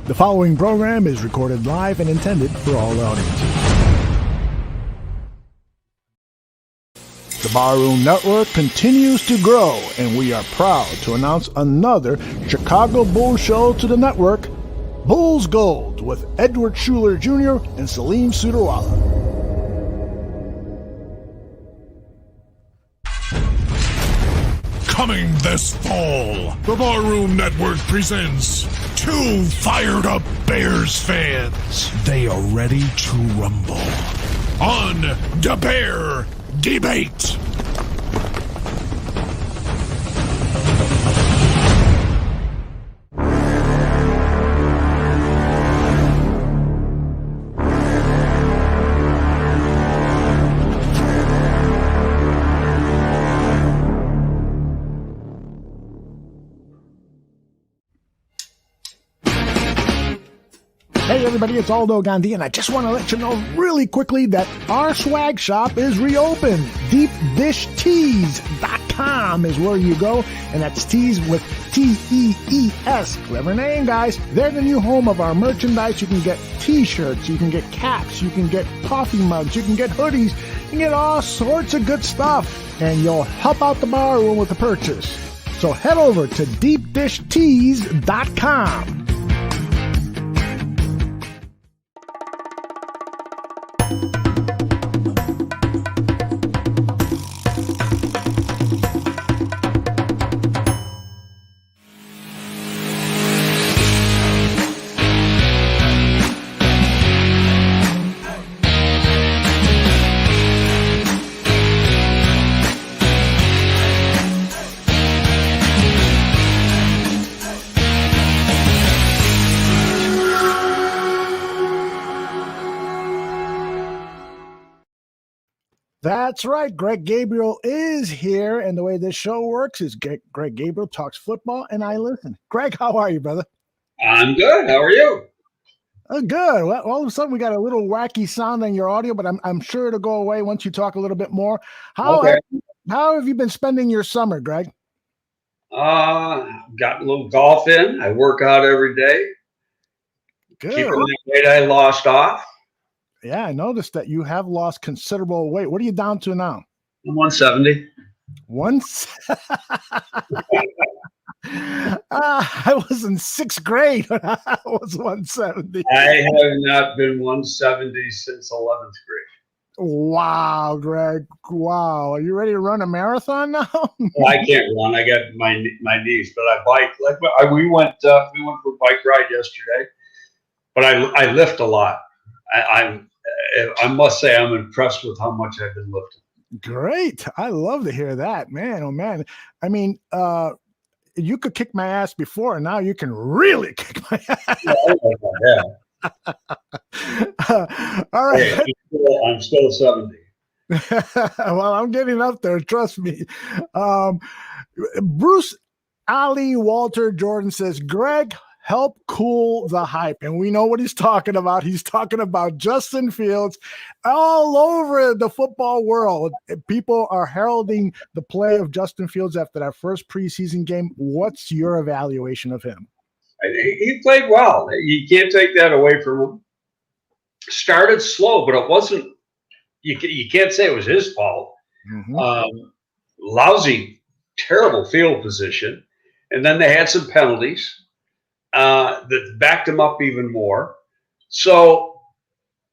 The following program is recorded live and intended for all audiences. The Barroom Network continues to grow, and we are proud to announce another Chicago Bulls show to the network, Bulls Gold, with Edward Schuler Jr. and Salim Sudarwala. Coming this fall, the Barroom Network presents two fired-up Bears fans. They are ready to rumble on the Bear Debate. Hey everybody, it's Aldo Gandhi, and I just want to let you know really quickly that our swag shop is reopened. DeepDishTees.com is where you go, and that's tees with T-E-E-S. Clever name, guys. They're the new home of our merchandise. You can get t-shirts, you can get caps, you can get coffee mugs, you can get hoodies, you can get all sorts of good stuff, and you'll help out the bar room with the purchase. So head over to DeepDishTees.com. That's right. Greg Gabriel is here, and the way this show works is Greg Gabriel talks football, and I listen. Greg, how are you, brother? I'm good. How are you? Oh, good. Well, all of a sudden we got a little wacky sound in your audio, but I'm sure it'll go away once you talk a little bit more. How have you been spending your summer, Greg? Got a little golf in. I work out every day. Good. Keeping the weight I lost off. Yeah, I noticed that you have lost considerable weight. What are you down to now? I'm 170. I was in sixth grade when I was 170. I have not been 170 since 11th grade. Wow, Greg. Wow. Are you ready to run a marathon now? Well, I can't run. I got my knees, but I bike. We went for a bike ride yesterday, but I lift a lot. I must say I'm impressed with how much I've been lifting. Great. I love to hear that, man. Oh, man. I mean, you could kick my ass before, and now you can really kick my ass. Yeah. All right. Hey, I'm still 70. Well, I'm getting up there. Trust me. Bruce Ali Walter Jordan says, Greg, help cool the hype. And we know what he's talking about. He's talking about Justin Fields all over the football world. People are heralding the play of Justin Fields after that first preseason game. What's your evaluation of him? He played well. You can't take that away from him. Started slow, but it wasn't. You can't say it was his fault. Mm-hmm. Lousy, terrible field position. And then they had some penalties that backed him up even more. So,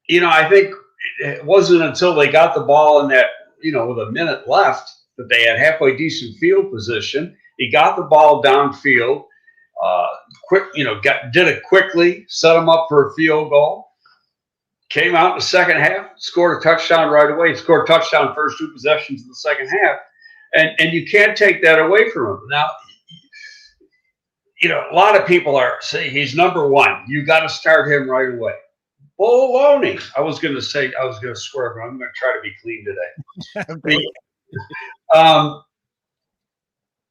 I think it wasn't until they got the ball in that, with a minute left that they had halfway decent field position. He got the ball downfield, did it quickly, set him up for a field goal. Came out in the second half, scored a touchdown right away. He scored a touchdown first two possessions in the second half. And you can't take that away from him. Now, a lot of people are saying he's number one. You got to start him right away. Baloney. I was going to swear, but I'm going to try to be clean today.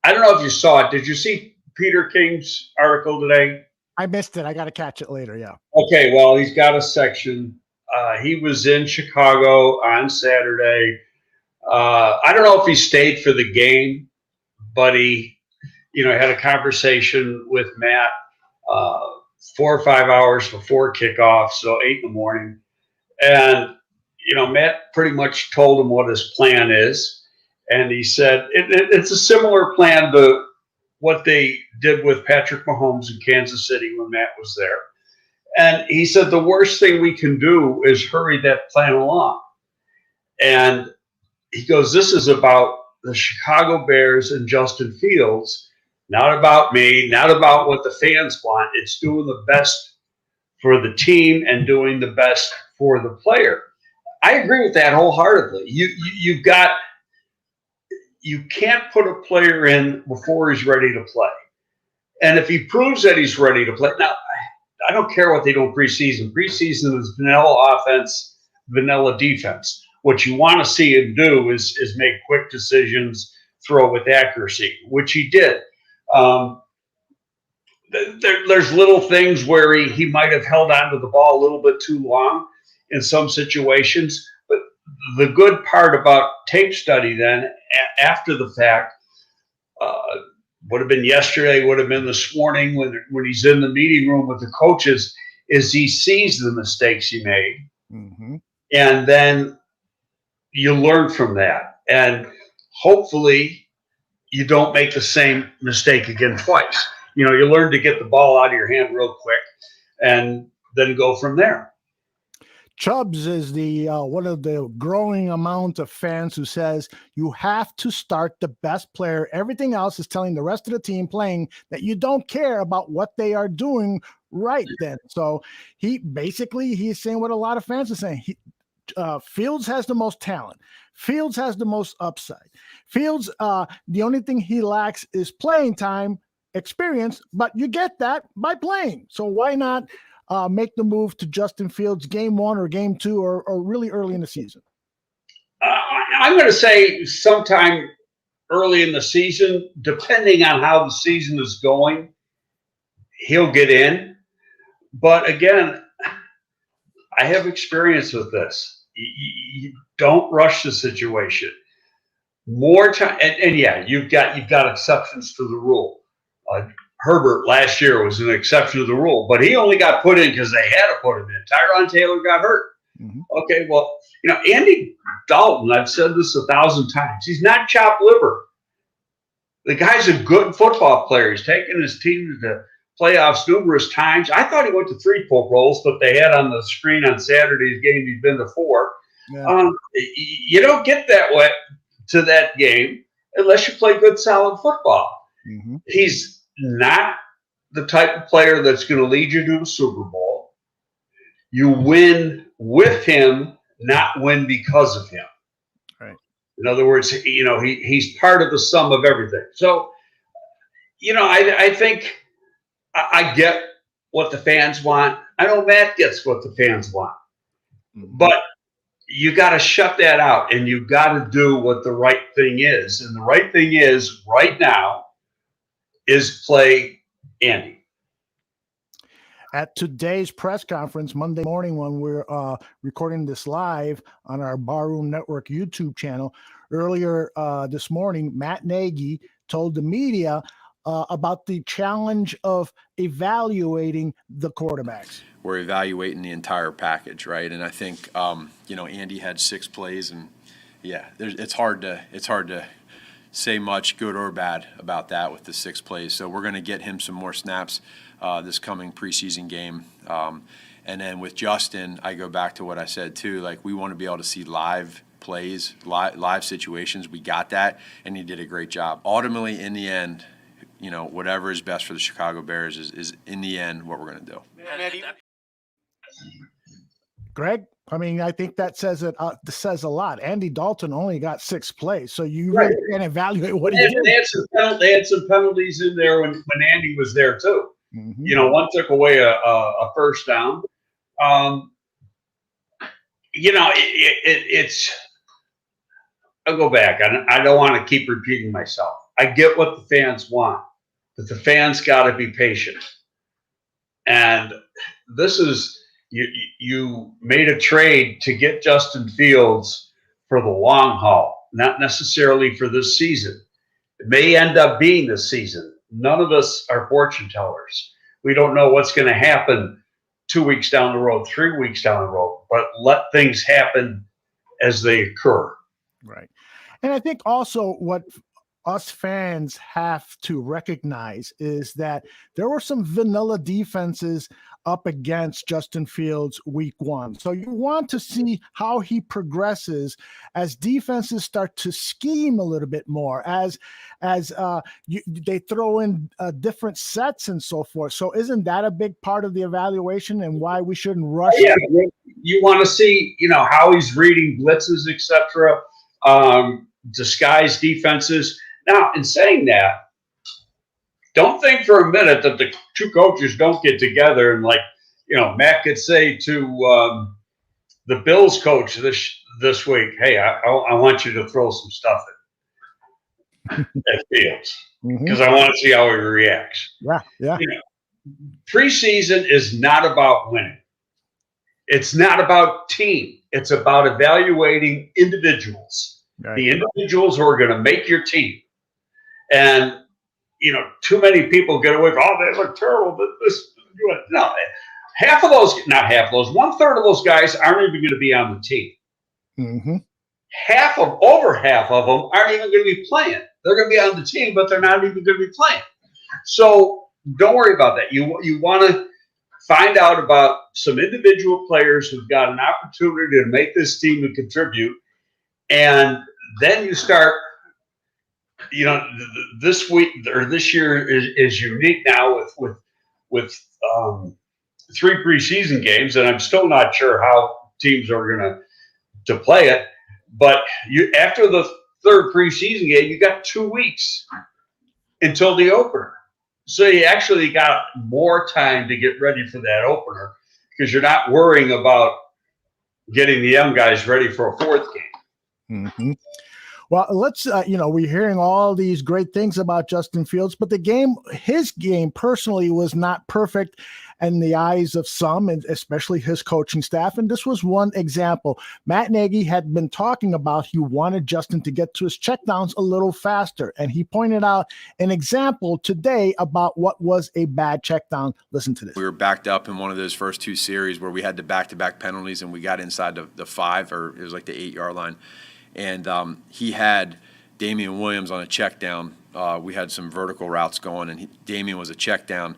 I don't know if you saw it. Did you see Peter King's article today? I missed it. I got to catch it later. Yeah. Okay. Well, he's got a section. He was in Chicago on Saturday. I don't know if he stayed for the game, but he had a conversation with Matt 4 or 5 hours before kickoff, so 8 in the morning. And, Matt pretty much told him what his plan is. And he said it's a similar plan to what they did with Patrick Mahomes in Kansas City when Matt was there. And he said the worst thing we can do is hurry that plan along. And he goes, this is about the Chicago Bears and Justin Fields, not about me, not about what the fans want. It's doing the best for the team and doing the best for the player. I agree with that wholeheartedly. You can't put a player in before he's ready to play. And if he proves that he's ready to play, now, I don't care what they do in preseason. Preseason is vanilla offense, vanilla defense. What you want to see him do is make quick decisions, throw with accuracy, which he did. There's little things where he might have held onto the ball a little bit too long in some situations. But the good part about tape study then, after the fact, would have been yesterday, would have been this morning when he's in the meeting room with the coaches, is he sees the mistakes he made. Mm-hmm. And then you learn from that. And hopefully you don't make the same mistake again twice. You learn to get the ball out of your hand real quick and then go from there. Chubbs is the one of the growing amount of fans who says you have to start the best player. Everything else is telling the rest of the team playing that you don't care about what they are doing right then. So he's saying what a lot of fans are saying. Fields has the most talent. Fields has the most upside. Fields, the only thing he lacks is playing time, experience, but you get that by playing. So why not make the move to Justin Fields game 1 or game 2 or really early in the season? I'm going to say sometime early in the season, depending on how the season is going, he'll get in. But again, I have experience with this. You don't rush the situation. More time, and yeah, you've got exceptions to the rule. Herbert last year was an exception to the rule, but he only got put in because they had to put him in. Tyron Taylor got hurt. Mm-hmm. Okay, well, Andy Dalton, I've said this 1,000 times, he's not chopped liver. The guy's a good football player. He's taken his team to the playoffs numerous times. I thought he went to 3 Pro Bowls, but they had on the screen on Saturday's game he'd been to 4. Yeah. You don't get that way to that game unless you play good, solid football. Mm-hmm. He's not the type of player that's going to lead you to the Super Bowl. You win with him, not win because of him. Right. In other words, he's part of the sum of everything. So, I think I get what the fans want. I know Matt gets what the fans want. Mm-hmm. But you got to shut that out, and you got to do what the right thing is. And the right thing is right now is play Andy. At today's press conference, Monday morning, when we're recording this live on our Barroom Network YouTube channel, earlier this morning, Matt Nagy told the media about the challenge of evaluating the quarterbacks. We're evaluating the entire package, right? And I think, Andy had 6 plays, and yeah, it's hard to say much good or bad about that with the 6 plays. So we're going to get him some more snaps this coming preseason game. And then with Justin, I go back to what I said too. Like, we want to be able to see live plays, live situations. We got that, and he did a great job. Ultimately, in the end, whatever is best for the Chicago Bears is in the end what we're going to do. Greg? I mean, I think that says a lot. Andy Dalton only got 6 plays, so you really can't evaluate what he did. They had some penalties in there when Andy was there too. Mm-hmm. One took away a first down. It's. I'll go back. I don't want to keep repeating myself. I get what the fans want, but the fans got to be patient. And this is. You made a trade to get Justin Fields for the long haul, not necessarily for this season. It may end up being this season. None of us are fortune tellers. We don't know what's going to happen 2 weeks down the road, 3 weeks down the road, but let things happen as they occur. Right. And I think also what us fans have to recognize is that there were some vanilla defenses up against Justin Fields week one. So you want to see how he progresses as defenses start to scheme a little bit more, as they throw in different sets and so forth. So isn't that a big part of the evaluation and why we shouldn't rush? Yeah, you want to see, how he's reading blitzes, etc., disguise defenses. Now, in saying that, don't think for a minute that the two coaches don't get together and, like, Matt could say to the Bills coach this week, "Hey, I want you to throw some stuff at Fields because I want to see how he reacts." Yeah. Preseason is not about winning. It's not about team. It's about evaluating individuals. Right. The individuals who are going to make your team. And, too many people get away from, they look terrible. But no, one third of those guys aren't even going to be on the team. Mm-hmm. Over half of them aren't even going to be playing. They're going to be on the team, but they're not even going to be playing. So don't worry about that. You want to find out about some individual players who've got an opportunity to make this team and contribute. And then you start, this week or this year is unique now with 3 preseason games, and I'm still not sure how teams are going to play it. But after the 3rd preseason game, you got 2 weeks until the opener. So you actually got more time to get ready for that opener because you're not worrying about getting the young guys ready for a 4th game. Mm-hmm. Well, let's, we're hearing all these great things about Justin Fields, but his game personally was not perfect in the eyes of some, and especially his coaching staff. And this was one example. Matt Nagy had been talking about he wanted Justin to get to his checkdowns a little faster. And he pointed out an example today about what was a bad checkdown. Listen to this. We were backed up in one of those first 2 series where we had the back-to-back penalties and we got inside the 5, or it was like the 8-yard line. And he had Damian Williams on a check down. We had some vertical routes going, and Damian was a check down.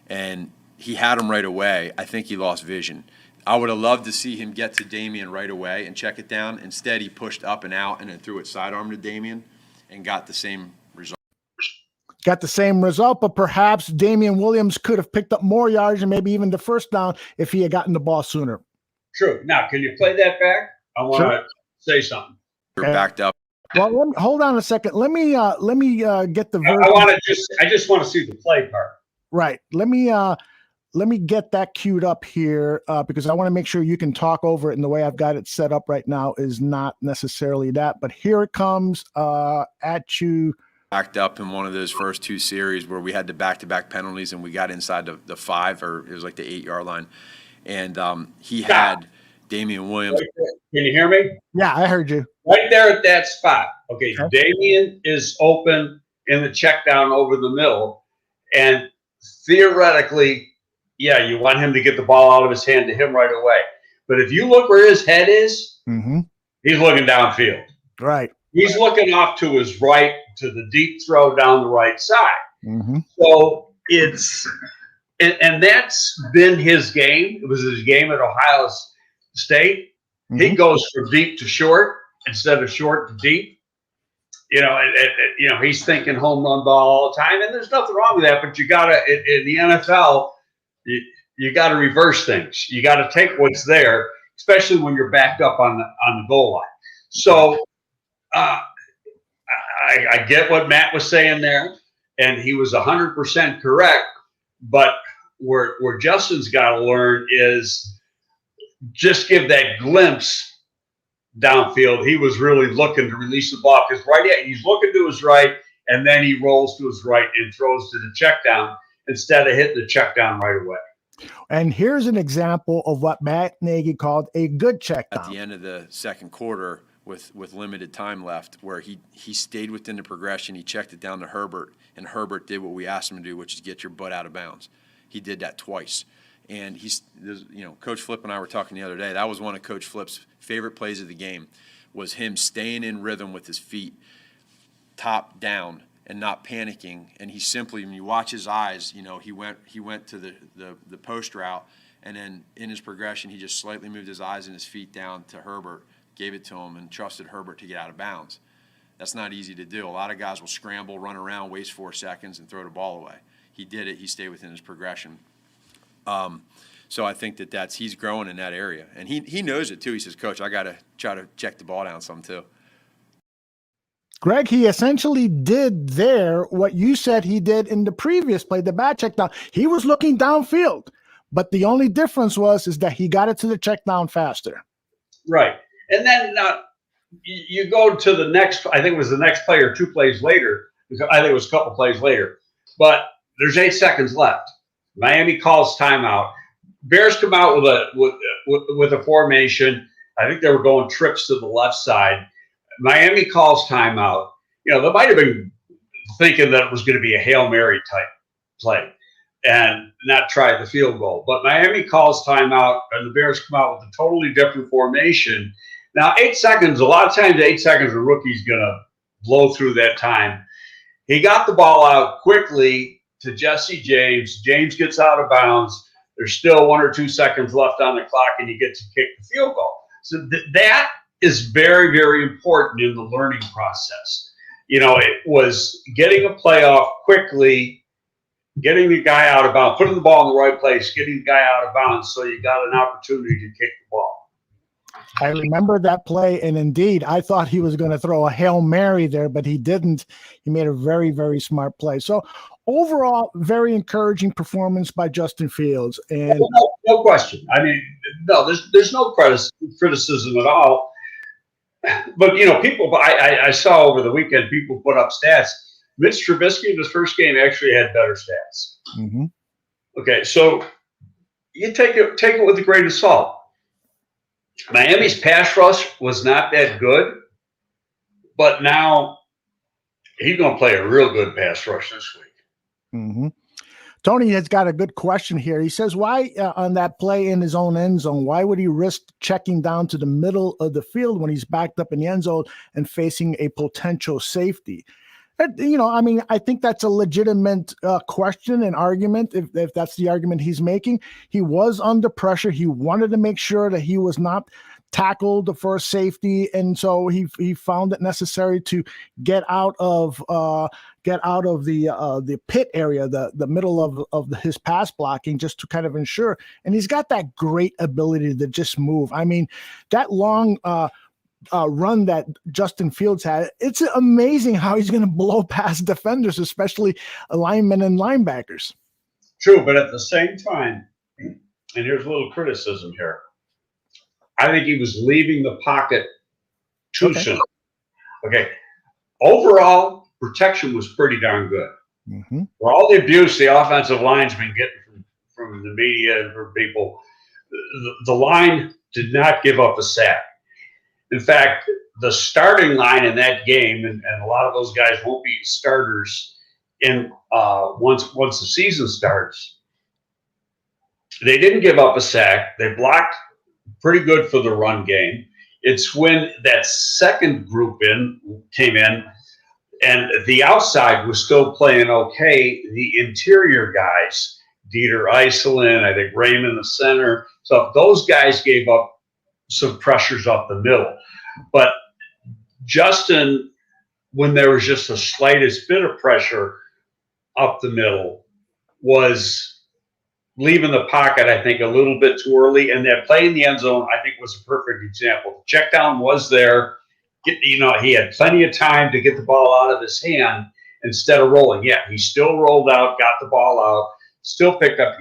And he had him right away. I think he lost vision. I would have loved to see him get to Damian right away and check it down. Instead, he pushed up and out and then threw it sidearm to Damian and got the same result. But perhaps Damian Williams could have picked up more yards and maybe even the first down if he had gotten the ball sooner. True. Now, can you play that back? I want to say something. We're backed up. Well, hold on a second. Let me get the version. I just want to see the play part. Right. Let me get that queued up here because I want to make sure you can talk over it. And the way I've got it set up right now is not necessarily that. But here it comes at you. Backed up in one of those first 2 series where we had the back-to-back penalties and we got inside the 5, or it was like the 8-yard line. And he had Damian Williams. Can you hear me? Yeah, I heard you. Right there at that spot. Okay. Damian is open in the check down over the middle. And theoretically, you want him to get the ball out of his hand to him right away. But if you look where his head is, he's looking downfield. Right. He's looking off to his right to the deep throw down the right side. So and that's been his game. It was his game at Ohio State. He goes from deep to short instead of short to deep. He's thinking home run ball all the time, and there's nothing wrong with that. But you gotta in the NFL, you gotta reverse things. You gotta take what's there, especially when you're backed up on the goal line. So I get what Matt was saying there, and he was 100% correct. But where Justin's got to learn is just give that glimpse downfield. He was really looking to release the ball because he's looking to his right, and then he rolls to his right and throws to the check down instead of hitting the check down right away. And here's an example of what Matt Nagy called a good check down. At the end of the second quarter, with limited time left, where he stayed within the progression. He checked it down to Herbert, and Herbert did what we asked him to do, which is get your butt out of bounds. He did that twice. And Coach Flip and I were talking the other day. That was one of Coach Flip's favorite plays of the game, was him staying in rhythm with his feet, top down, and not panicking. And he simply, when you watch his eyes, he went to the post route, and then in his progression, he just slightly moved his eyes and his feet down to Herbert, gave it to him, and trusted Herbert to get out of bounds. That's not easy to do. A lot of guys will scramble, run around, waste 4 seconds, and throw the ball away. He did it. He stayed within his progression. So I think he's growing in that area, and he knows it too. He says, "Coach, I got to try to check the ball down some too." Greg, he essentially did there what you said he did in the previous play, the bad check down. He was looking downfield, but the only difference is that he got it to the check down faster. Right, and then you go to the next. I think it was the next play or 2 plays later. I think it was a couple plays later, but there's 8 seconds left. Miami calls timeout. Bears come out with a formation. I think they were going trips to the left side. Miami calls timeout. They might have been thinking that it was going to be a Hail Mary type play and not try the field goal. But Miami calls timeout, and the Bears come out with a totally different formation. Now, 8 seconds, a lot of times 8 seconds, a rookie's going to blow through that time. He got the ball out quickly to Jesse James. James gets out of bounds. There's still 1 or 2 seconds left on the clock, and you get to kick the field goal. So that is very, very important in the learning process. It was getting a play off quickly, getting the guy out of bounds, putting the ball in the right place, getting the guy out of bounds so you got an opportunity to kick the ball. I remember that play, and indeed, I thought he was going to throw a Hail Mary there, but he didn't. He made a very, very smart play. So overall, very encouraging performance by Justin Fields. And no question. I mean, no, there's no criticism at all. But, people, I saw over the weekend, people put up stats. Mitch Trubisky in his first game actually had better stats. Mm-hmm. Okay, so you take it with a grain of salt. Miami's pass rush was not that good, but now he's going to play a real good pass rush this week. Mm-hmm. Tony has got a good question here. He says, why on that play in his own end zone, why would he risk checking down to the middle of the field when he's backed up in the end zone and facing a potential safety? I think that's a legitimate question and argument if that's the argument he's making. He was under pressure. He wanted to make sure that he was not tackled for safety, and so he found it necessary to get out of the pit area, the middle of his pass blocking, just to kind of ensure. And he's got that great ability to just move. I mean, that long run that Justin Fields had, it's amazing how he's going to blow past defenders, especially linemen and linebackers. True, but at the same time, and here's a little criticism here, I think he was leaving the pocket too soon. Okay. Overall, protection was pretty darn good. Mm-hmm. For all the abuse the offensive line's been getting from the media and from people, the line did not give up a sack. In fact, the starting line in that game, and a lot of those guys won't be starters once the season starts, they didn't give up a sack. They blocked pretty good for the run game. It's when that second group came in, and the outside was still playing okay. The interior guys, Dieter Iselin, I think Raymond the center, so those guys gave up some pressures up the middle. But Justin, when there was just the slightest bit of pressure up the middle, was leaving the pocket, I think, a little bit too early. And that play in the end zone, I think, was a perfect example. The check down was there. He had plenty of time to get the ball out of his hand instead of rolling. Yeah, he still rolled out, got the ball out, still picked up.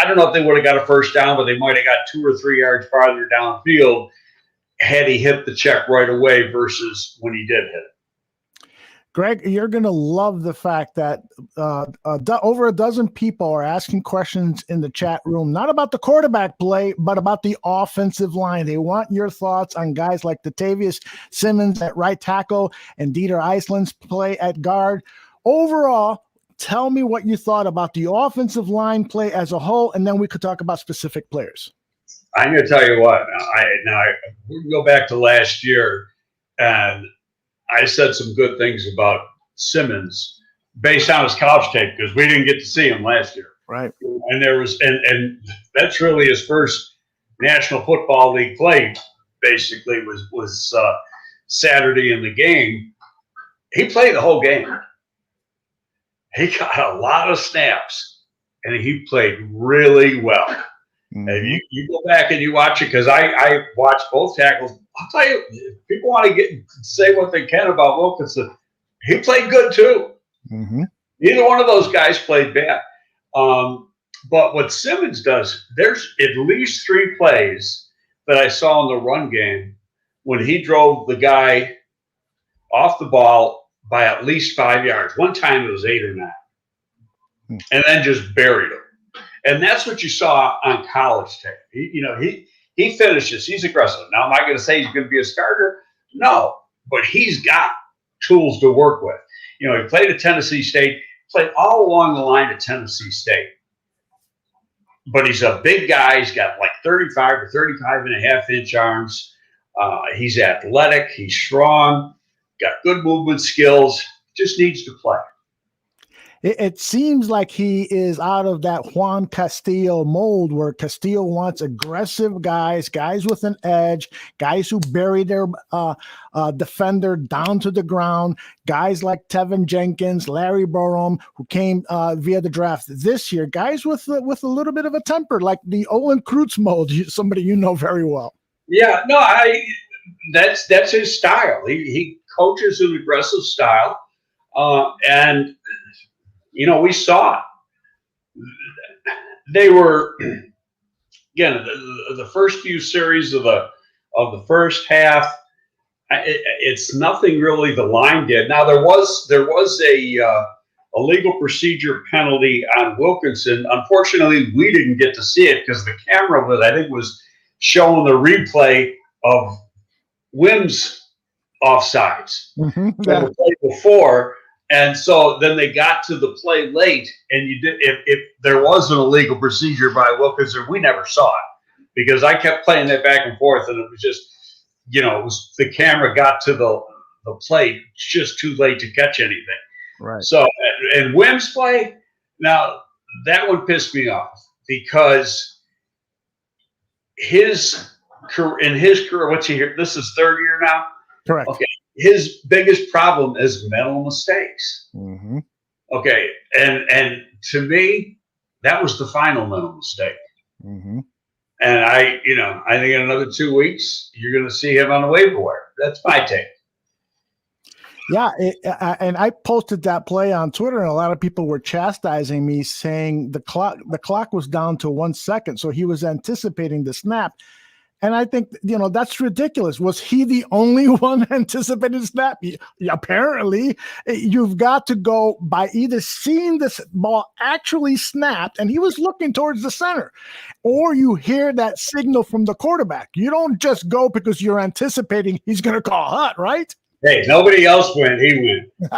I don't know if they would have got a first down, but they might have got 2 or 3 yards farther downfield had he hit the check right away versus when he did hit it. Greg, you're going to love the fact that over a dozen people are asking questions in the chat room, not about the quarterback play, but about the offensive line. They want your thoughts on guys like Latavius Simmons at right tackle and Dieter Iselin's play at guard. Overall, tell me what you thought about the offensive line play as a whole, and then we could talk about specific players. I'm going to tell you what. We can go back to last year, and I said some good things about Simmons based on his college tape because we didn't get to see him last year. Right. And there was, and that's really his first National Football League play. Basically, was Saturday in the game. He played the whole game. He got a lot of snaps, and he played really well. Mm-hmm. And you go back and you watch it because I watched both tackles. I'll tell you, if people want to say what they can about Wilkinson, he played good too. Mm-hmm. Neither one of those guys played bad. But what Simmons does, there's at least 3 plays that I saw in the run game when he drove the guy off the ball by at least 5 yards. One time it was 8 or 9. And then just buried him. And that's what you saw on college tape. He finishes. He's aggressive. Now, am I going to say he's going to be a starter? No. But he's got tools to work with. He played at Tennessee State, played all along the line at Tennessee State. But he's a big guy. He's got like 35 or 35 and a half inch arms. He's athletic. He's strong. Got good movement skills. Just needs to play. It seems like he is out of that Juan Castillo mold where Castillo wants aggressive guys with an edge, guys who bury their defender down to the ground, guys like Tevin Jenkins, Larry Borom, who came via the draft this year, guys with a little bit of a temper, like the Olin Kreutz mold, somebody you know very well. Yeah, no, that's his style. He coaches an aggressive style, and we saw it. They were, again, the first few series of the first half. It's nothing really the line did. Now there was a legal procedure penalty on Wilkinson. Unfortunately, we didn't get to see it because the camera was showing the replay of Wim's offsides mm-hmm. that were played before. And so then they got to the play late, and if there was an illegal procedure by Wilkinson, we never saw it because I kept playing that back and forth, and it was just, the camera got to the plate just too late to catch anything. Right. So, and Wim's play, now that one pissed me off because in his career, what's he here? This is 3rd year now? Correct. Okay. His biggest problem is mental mistakes. Mm-hmm. Okay, and to me, that was the final mental mistake. Mm-hmm. And I think in another 2 weeks, you're going to see him on the waiver wire. That's my take. Yeah, and I posted that play on Twitter, and a lot of people were chastising me, saying the clock was down to 1 second, so he was anticipating the snap. And I think, that's ridiculous. Was he the only one anticipating snap? Apparently, you've got to go by either seeing this ball actually snapped, and he was looking towards the center, or you hear that signal from the quarterback. You don't just go because you're anticipating he's going to call hut, right? Hey, nobody else went. He went.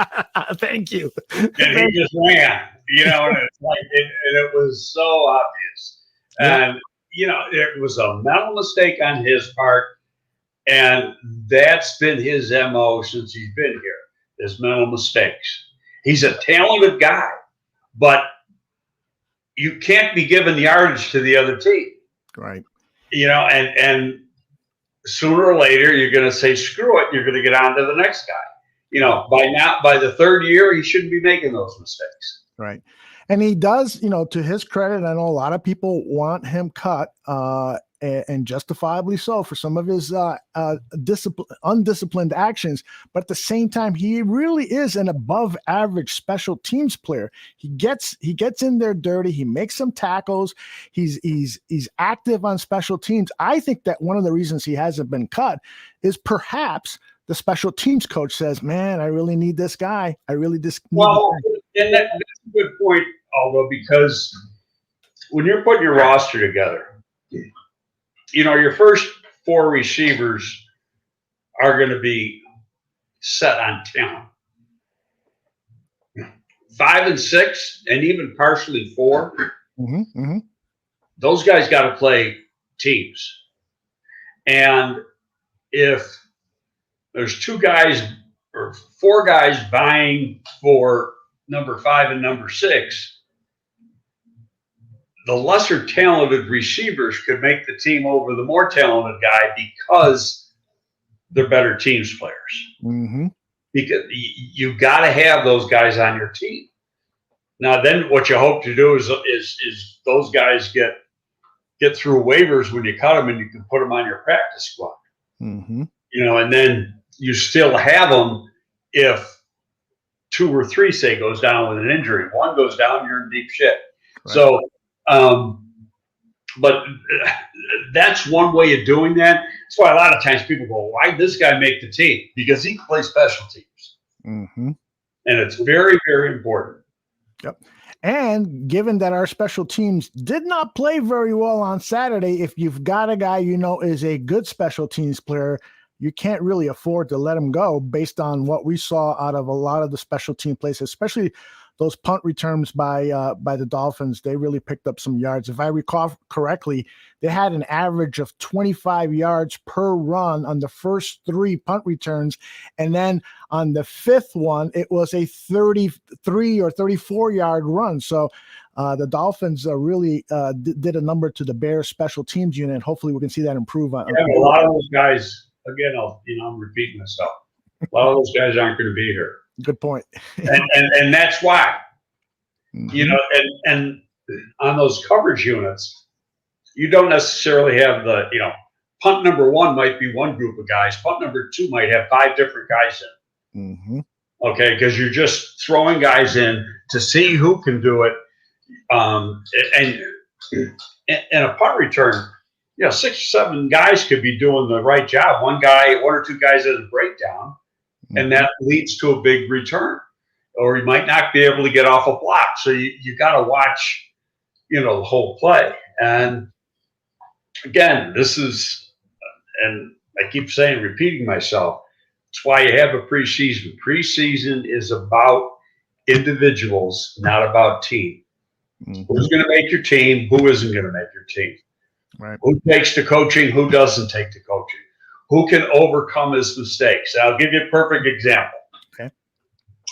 Thank you. And he just ran, and it's like, and it was so obvious. Yeah. And it was a mental mistake on his part, and that's been his MO since he's been here, is mental mistakes. He's a talented guy, but you can't be giving the yardage to the other team. Right. And sooner or later, you're going to say, screw it, you're going to get on to the next guy. By the 3rd year, he shouldn't be making those mistakes. Right. And he does, to his credit, I know a lot of people want him cut, and justifiably so for some of his undisciplined actions. But at the same time, he really is an above average special teams player. He gets in there dirty. He makes some tackles. He's active on special teams. I think that one of the reasons he hasn't been cut is perhaps the special teams coach says, man, I really need this guy. I really just need and that's a good point, Aldo, because when you're putting your roster together, your first 4 receivers are going to be set on talent. 5 and 6, and even partially 4, Mm-hmm. those guys got to play teams. And if there's 2 guys or 4 guys vying for number 5 and number 6, the lesser talented receivers could make the team over the more talented guy because they're better teams players. Mm-hmm. Because you got to have those guys on your team. Now, then what you hope to do is those guys get through waivers when you cut them, and you can put them on your practice squad. Mm-hmm. And then you still have them if 2 or 3 say goes down with an injury. 1 goes down, you're in deep shit. Right. So, but that's one way of doing that. That's why a lot of times people go, "Why did this guy make the team?" Because he plays special teams, and it's very, very important. Yep. And given that our special teams did not play very well on Saturday, if you've got a guy is a good special teams player, you can't really afford to let him go based on what we saw out of a lot of the special team plays, especially those punt returns by the Dolphins. They really picked up some yards. If I recall correctly, they had an average of 25 yards per run on the first 3 punt returns. And then on the 5th one, it was a 33 or 34-yard run. So the Dolphins really did a number to the Bears special teams unit. Hopefully we can see that improve. A lot of those guys, again, I'm repeating myself. A lot of those guys aren't going to be here. Good point. and that's why, and on those coverage units, you don't necessarily have the, punt number 1 might be one group of guys. Punt number 2 might have 5 different guys in. Mm-hmm. Okay, because you're just throwing guys in to see who can do it. And a punt return, 6 or 7 guys could be doing the right job. 1 or 2 guys has a breakdown. And that leads to a big return, or you might not be able to get off a block. So you got to watch, the whole play. And again, this is, and I keep repeating myself, it's why you have a preseason. Preseason is about individuals, not about team. Mm-hmm. Who's going to make your team? Who isn't going to make your team? Right. Who takes the coaching? Who doesn't take the coaching? Who can overcome his mistakes? I'll give you a perfect example.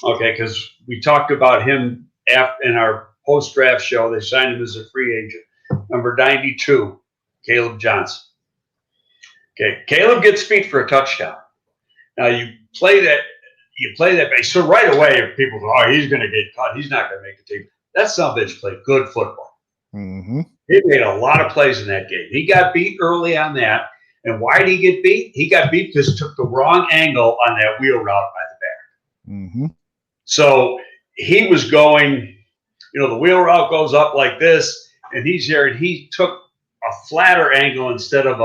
Okay, because we talked about him in our post-draft show. They signed him as a free agent. Number 92, Caleb Johnson. Okay, Caleb gets beat for a touchdown. Now you play that base. So right away, if people go, "Oh, he's going to get cut. He's not going to make the team." That son of a bitch played good football. Mm-hmm. He made a lot of plays in that game. He got beat early on that. And why did he get beat? He got beat because he took the wrong angle on that wheel route by the back. Mm-hmm. So he was going, the wheel route goes up like this, and he's here, and he took a flatter angle instead of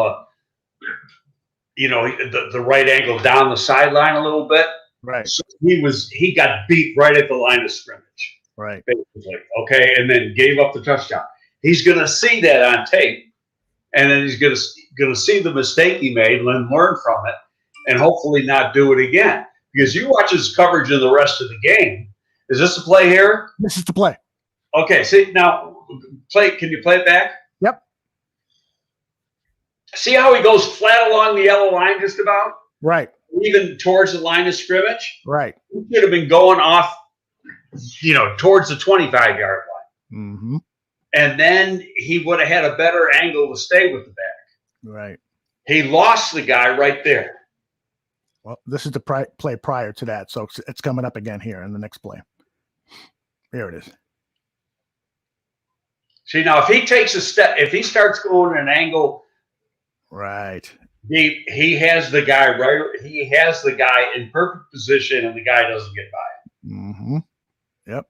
the right angle down the sideline a little bit. Right. So he got beat right at the line of scrimmage. Right. Basically. Okay, and then gave up the touchdown. He's going to see that on tape. And then he's going to see the mistake he made and learn from it, and hopefully not do it again. Because you watch his coverage in the rest of the game. Is this the play here? This is the play. Okay. See now, can you play it back? Yep. See how he goes flat along the yellow line, just about. Right. Even towards the line of scrimmage. Right. He should have been going off, towards the 25-yard line. Mm-hmm. And then he would have had a better angle to stay with the back. Right. He lost the guy right there. Well, this is the play prior to that, so it's coming up again here in the next play. Here it is. See, now if he takes a step, if he starts going an angle, right, he has the guy right. He has the guy in perfect position, and the guy doesn't get by. Mm-hmm. Yep.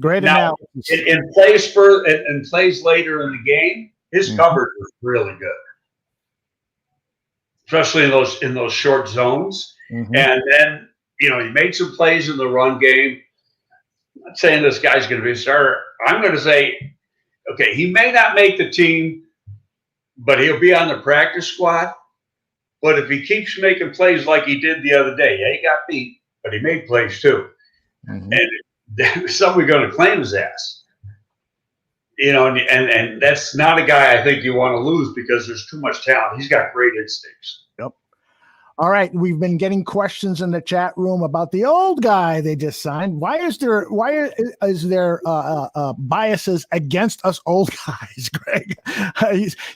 Great now, analysis. In plays later in the game, his coverage was really good, especially in those short zones. Mm-hmm. And then he made some plays in the run game. I'm not saying this guy's going to be a starter. I'm going to say, okay, he may not make the team, but he'll be on the practice squad. But if he keeps making plays like he did the other day, he got beat, but he made plays too. and somebody's going to claim his ass. And that's not a guy I think you want to lose because there's too much talent. He's got great instincts. Yep. All right, we've been getting questions in the chat room about the old guy they just signed. Why is there biases against us old guys, Greg?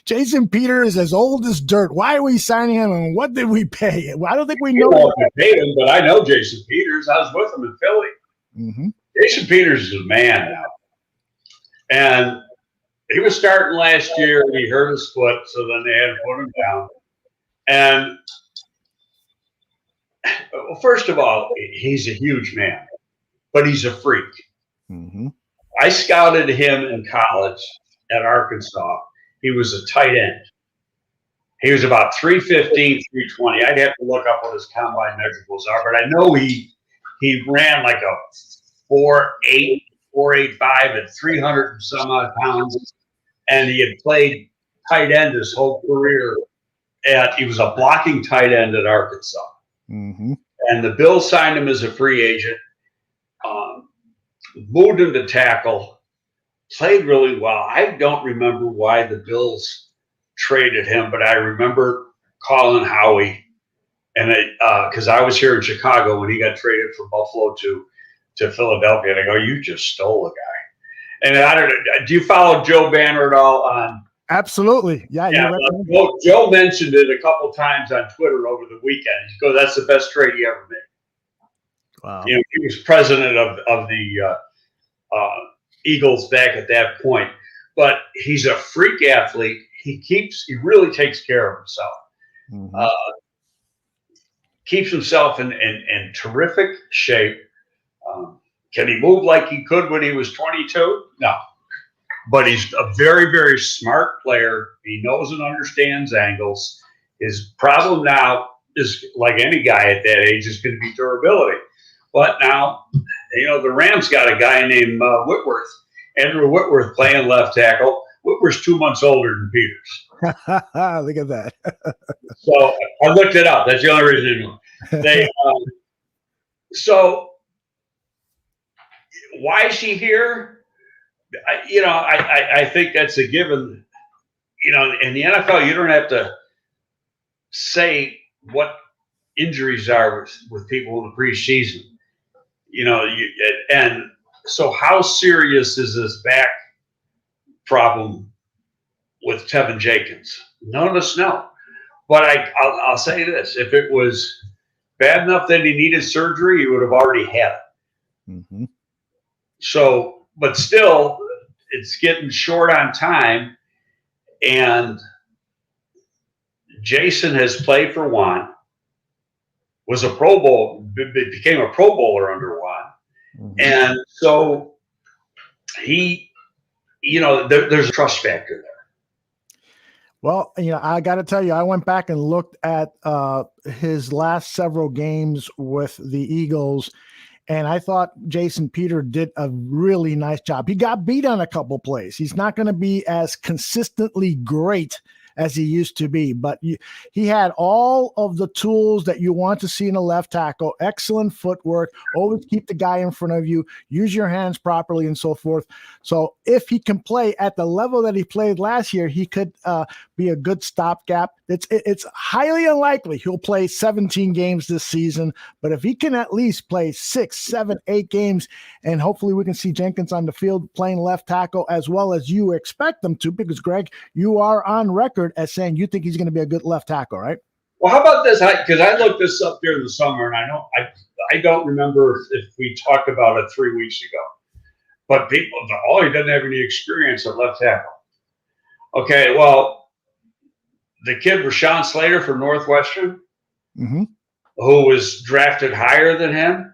Jason Peters is as old as dirt. Why are we signing him, and what did we pay? I don't think we know. I paid him, but I know Jason Peters. I was with him in Philly. Jason Peters is a man now, and he was starting last year. And he hurt his foot, so then they had to put him down. And well, first of all, he's a huge man, but he's a freak. I scouted him in college at Arkansas. He was a tight end. He was about 315, 320. I'd have to look up what his combine measurables are, but I know he ran like a 4.8, 4.85 at 300 and some odd pounds, and he had played tight end his whole career. He was a blocking tight end at Arkansas. And the Bills signed him as a free agent, moved him to tackle, played really well. I don't remember why the Bills traded him, but I remember calling Howie, and because I was here in Chicago when he got traded from Buffalo to Philadelphia, and I go, "You just stole a guy." And I don't know. Do you follow Joe Banner at all on? Absolutely. Yeah. Joe mentioned it a couple times on Twitter over the weekend. He goes, "That's the best trade he ever made." Wow. He was president of the Eagles back at that point. But he's a freak athlete. He really takes care of himself. Keeps himself in terrific shape. Can he move like he could when he was 22? No. But he's a very, very smart player. He knows and understands angles. His problem now is, like any guy at that age, is going to be durability. But now, the Rams got a guy named Whitworth, Andrew Whitworth, playing left tackle. Whitworth's 2 months older than Peters. Look at that. So I looked it up. That's the only reason I know. So why is he here? I think that's a given. In the NFL, you don't have to say what injuries are with people in the preseason. And so how serious is this back problem with Tevin Jenkins? None of us know. But I'll say this: if it was bad enough that he needed surgery, he would have already had it. So. But still, it's getting short on time. And Jason has played for Juan, was a Pro Bowl, became a Pro Bowler under Juan. And so there's a trust factor there. Well, I got to tell you, I went back and looked at his last several games with the Eagles. And I thought Jason Peters did a really nice job. He got beat on a couple plays. He's not going to be as consistently great as he used to be, but he had all of the tools that you want to see in a left tackle. Excellent footwork. Always keep the guy in front of you. Use your hands properly and so forth. So if he can play at the level that he played last year, he could be a good stopgap. It's highly unlikely he'll play 17 games this season, but if he can at least play 6, 7, 8 games, and hopefully we can see Jenkins on the field playing left tackle as well as you expect them to, because Greg, you are on record as saying you think he's going to be a good left tackle, right? Well, how about this? Because I looked this up during the summer, and I don't remember if we talked about it 3 weeks ago. But he doesn't have any experience at left tackle. Okay, well, the kid Rashawn Slater from Northwestern, who was drafted higher than him,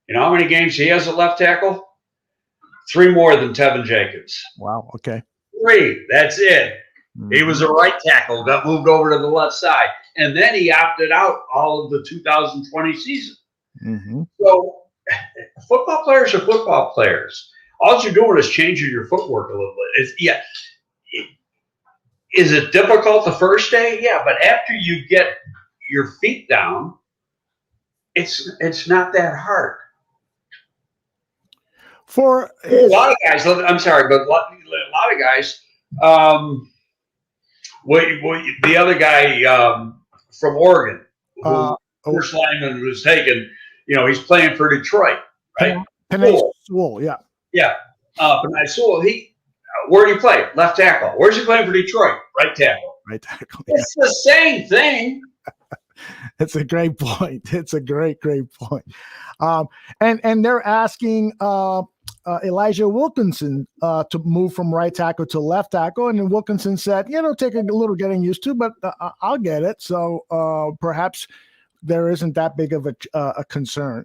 you know how many games he has at left tackle? 3 more than Tevin Jenkins. Wow, okay. 3, that's it. He was a right tackle, got moved over to the left side, and then he opted out all of the 2020 season. So football players are football players. All you're doing is changing your footwork a little bit. Is it difficult the first day? Yeah, but after you get your feet down, it's not that hard. For a lot of guys, I'm sorry, but a lot of guys. The other guy from Oregon, who first lineman was taken, he's playing for Detroit, right? Penei Sewell, yeah. Yeah. Penei Sewell, where did he play? Left tackle. Where's he playing for Detroit? Right tackle. Right tackle. Yeah. It's the same thing. It's a great point. It's a great point. And they're asking Elijah Wilkinson to move from right tackle to left tackle, and then Wilkinson said, take a little getting used to, but I'll get it. So perhaps there isn't that big of a concern.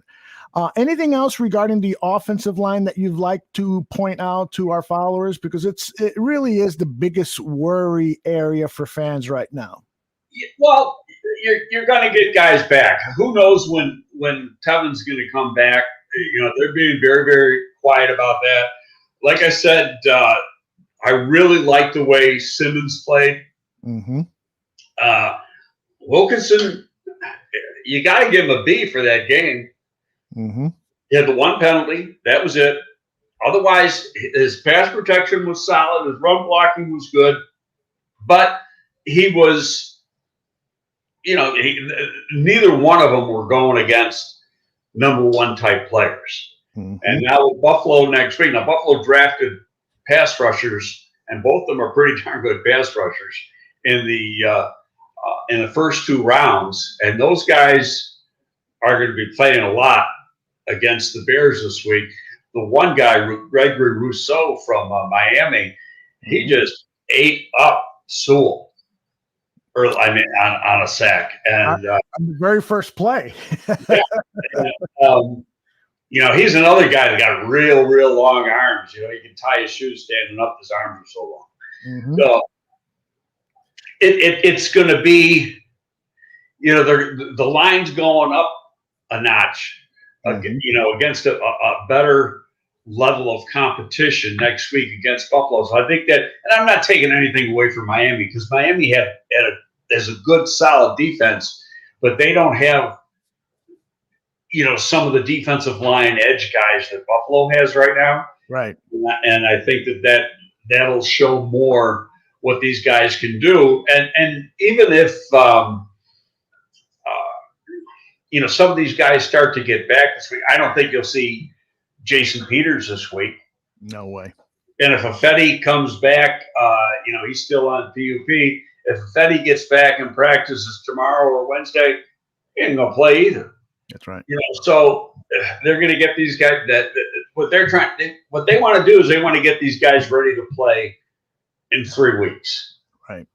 Anything else regarding the offensive line that you'd like to point out to our followers? Because it really is the biggest worry area for fans right now. Well, you're going to get guys back. Who knows when Tevin's going to come back? They're being very, very quiet about that. Like I said, I really like the way Simmons played. Mm-hmm. Wilkinson, you got to give him a B for that game. Mm-hmm. He had the one penalty. That was it. Otherwise, his pass protection was solid. His run blocking was good. But he was, neither one of them were going against number one type players. Mm-hmm. And now with Buffalo next week. Now, Buffalo drafted pass rushers, and both of them are pretty darn good pass rushers in the first two rounds. And those guys are going to be playing a lot against the Bears this week. The one guy, Greg Rousseau from Miami, he just ate up Sewell. On a sack, and on the very first play. He's another guy that got real long arms. He can tie his shoes standing up. His arms are so long. Mm-hmm. So it's going to be, the line's going up a notch. Mm-hmm. Against a better level of competition next week against Buffalo. So I think that, and I'm not taking anything away from Miami, because Miami has a good, solid defense, but they don't have, some of the defensive line edge guys that Buffalo has right now. Right. And I think that'll show more what these guys can do. And even if, some of these guys start to get back this week, I don't think you'll see Jason Peters this week. No way. And if Affetti comes back, he's still on PUP. If Affetti gets back and practices tomorrow or Wednesday, he ain't gonna play either. That's right. So they're gonna get these guys. What they want to do is they want to get these guys ready to play in 3 weeks. Right.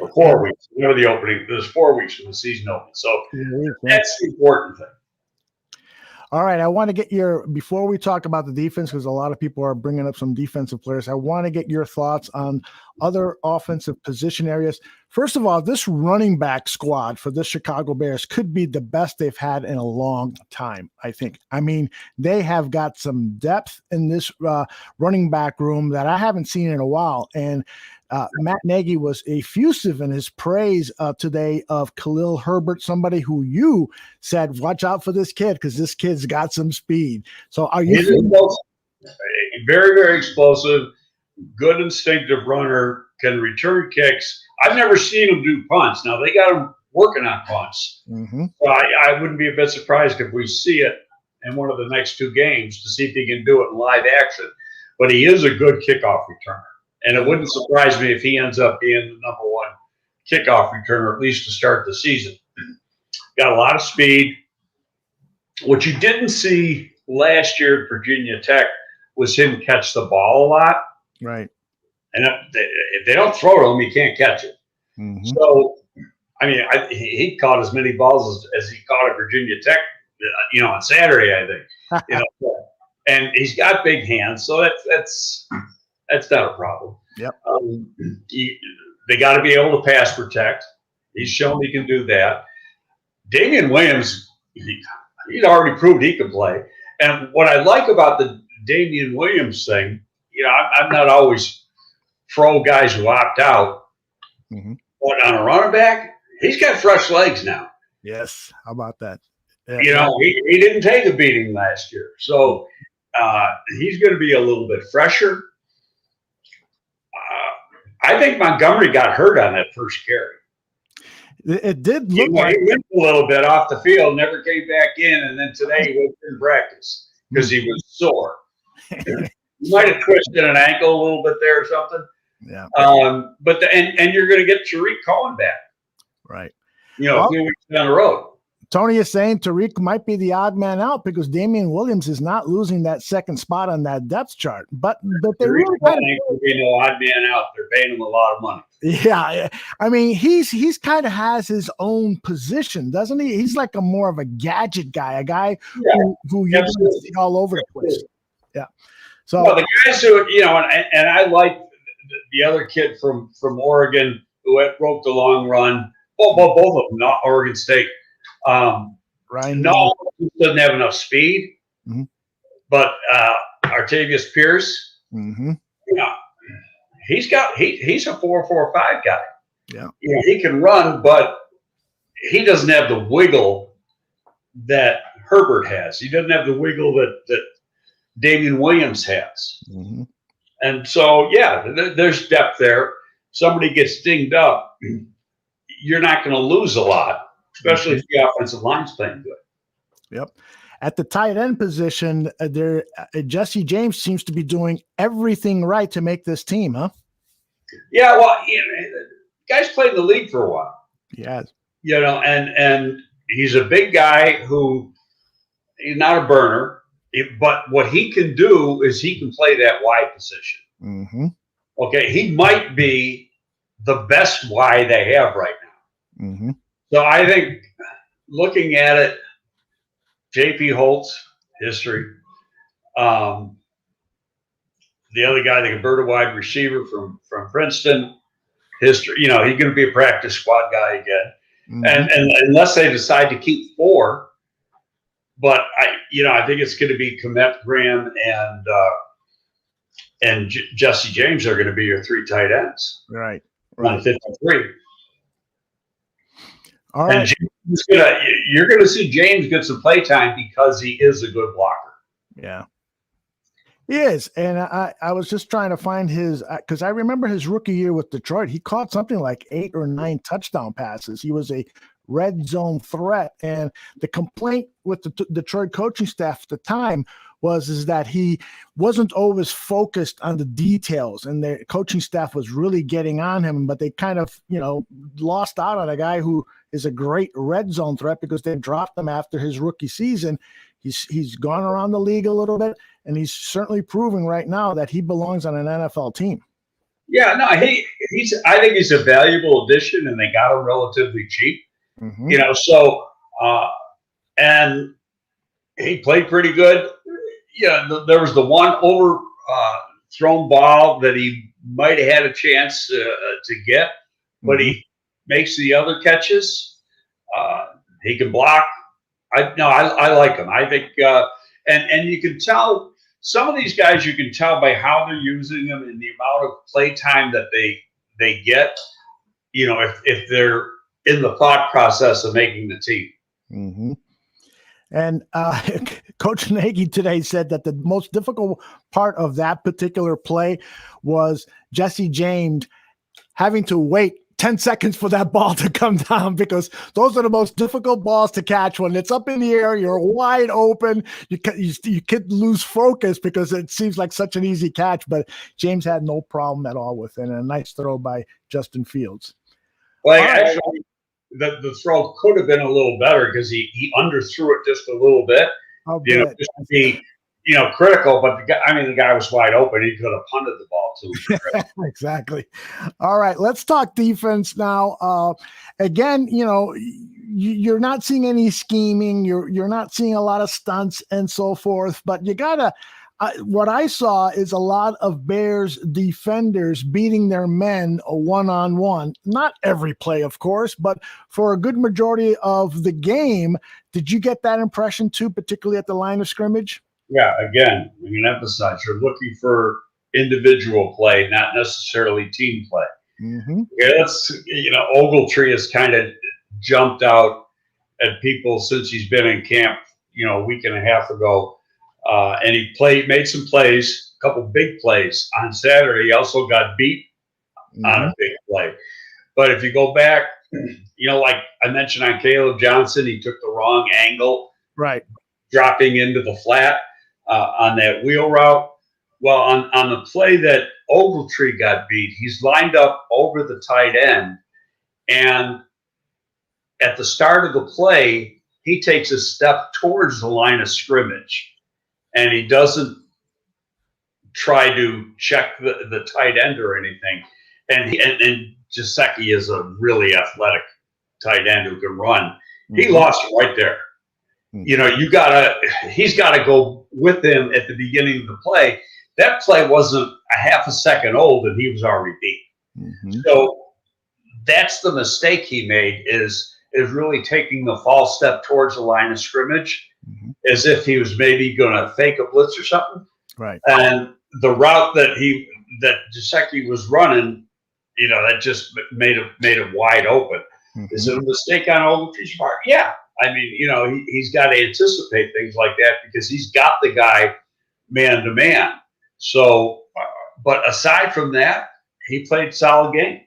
Or 4 weeks. The opening. There's 4 weeks from the season opens. So that's the important thing. All right, I want to get before we talk about the defense, because a lot of people are bringing up some defensive players, I want to get your thoughts on other offensive position areas. First of all, this running back squad for the Chicago Bears could be the best they've had in a long time, I think. I mean, they have got some depth in this running back room that I haven't seen in a while, and Matt Nagy was effusive in his praise today of Khalil Herbert, somebody who you said, watch out for this kid because this kid's got some speed. So are you very, very explosive, good instinctive runner, can return kicks. I've never seen him do punts. Now, they got him working on punts. Mm-hmm. So I wouldn't be a bit surprised if we see it in one of the next 2 games to see if he can do it in live action. But he is a good kickoff returner. And it wouldn't surprise me if he ends up being the number 1 kickoff returner, at least to start the season. Got a lot of speed. What you didn't see last year at Virginia Tech was him catch the ball a lot. Right. And if they don't throw to him, you can't catch it. Mm-hmm. So, I mean, he caught as many balls as he caught at Virginia Tech, on Saturday, I think. And he's got big hands, so that's not a problem. Yep. They got to be able to pass protect. He's shown he can do that. Damian Williams, he'd already proved he could play. And what I like about the Damian Williams thing, I'm not always pro guys who opt out. Mm-hmm. But on a running back, he's got fresh legs now. Yes. How about that? He didn't take a beating last year. So he's going to be a little bit fresher. I think Montgomery got hurt on that first carry. It did look like he went a little bit off the field, never came back in, and then today he went in practice because he was sore. He might have twisted an ankle a little bit there or something. Yeah. But you're going to get Tariq Cohen back. Right. A few weeks down the road. Tony is saying Tariq might be the odd man out because Damian Williams is not losing that second spot on that depth chart. But they really ain't going to be no odd man out. They're paying him a lot of money. Yeah, I mean he's kind of has his own position, doesn't he? He's like a more of a gadget guy, a guy who you're going to see all over the place. Yeah. So the guys who and I like the other kid from Oregon who broke the long run. Well, both of them, not Oregon State. Ryan doesn't have enough speed, but Artavius Pierce, he's a 4.45 guy. Yeah, he can run, but he doesn't have the wiggle that Herbert has. He doesn't have the wiggle that Damian Williams has. And so, there's depth there. Somebody gets dinged up, you're not going to lose a lot. Especially if the offensive line's playing good. Yep. At the tight end position, Jesse James seems to be doing everything right to make this team, huh? Yeah, well, guy's played in the league for a while. Yeah. And he's a big guy who he's not a burner, but what he can do is he can play that wide position. Okay, he might be the best wide they have right now. So I think looking at it, J.P. Holtz, history. The other guy, the converted wide receiver from Princeton, history. He's going to be a practice squad guy again. And unless they decide to keep 4, but I think it's going to be Kmet, Graham, and Jesse James are going to be your 3 tight ends. Right. On 53. All right. And you're going to see James get some play time because he is a good blocker. Yeah, he is. And I was just trying to find his because I remember his rookie year with Detroit. He caught something like 8 or 9 touchdown passes. He was a red zone threat. And the complaint with the Detroit coaching staff at the time was that he wasn't always focused on the details, and the coaching staff was really getting on him, but they kind of, lost out on a guy who is a great red zone threat because they dropped him after his rookie season. He's gone around the league a little bit, and he's certainly proving right now that he belongs on an NFL team. Yeah, no, I think he's a valuable addition, and they got him relatively cheap. And he played pretty good. There was the one thrown ball that he might have had a chance to get, but he makes the other catches. He can block. I like him. I think, and you can tell some of these guys. You can tell by how they're using them and the amount of play time that they get. If they're in the thought process of making the team. And Coach Nagy today said that the most difficult part of that particular play was Jesse James having to wait 10 seconds for that ball to come down, because those are the most difficult balls to catch. When it's up in the air, you're wide open. You could lose focus because it seems like such an easy catch, but James had no problem at all with it. And a nice throw by Justin Fields. Well, actually, the throw could have been a little better because he underthrew it just a little bit. Just to be, critical. But the guy was wide open. He could have punted the ball too. Exactly. All right, let's talk defense now. Again, you're not seeing any scheming. You're not seeing a lot of stunts and so forth. But you gotta. What I saw is a lot of Bears defenders beating their men one-on-one. Not every play, of course, but for a good majority of the game. Did you get that impression too, particularly at the line of scrimmage? Yeah, again, we can emphasize you're looking for individual play, not necessarily team play. Yeah, Ogletree has kind of jumped out at people since he's been in camp, a week and a half ago. And he made some plays, a couple big plays on Saturday. He also got beat on a big play. But if you go back, like I mentioned on Caleb Johnson, he took the wrong angle, right, dropping into the flat on that wheel route. Well, on the play that Ogletree got beat, he's lined up over the tight end, and at the start of the play, he takes a step towards the line of scrimmage, and he doesn't try to check the tight end or anything. And Gesicki is a really athletic tight end who can run. He lost it right there. He's gotta go with him at the beginning of the play. That play wasn't a half a second old and he was already beat. So that's the mistake he made is really taking the false step towards the line of scrimmage as if he was maybe going to fake a blitz or something. Right. And the route that Gesicki was running, that just made it wide open. Is it a mistake on Ogletree's part? Yeah. I mean, he's got to anticipate things like that because he's got the guy man to man. So, but aside from that, he played solid game.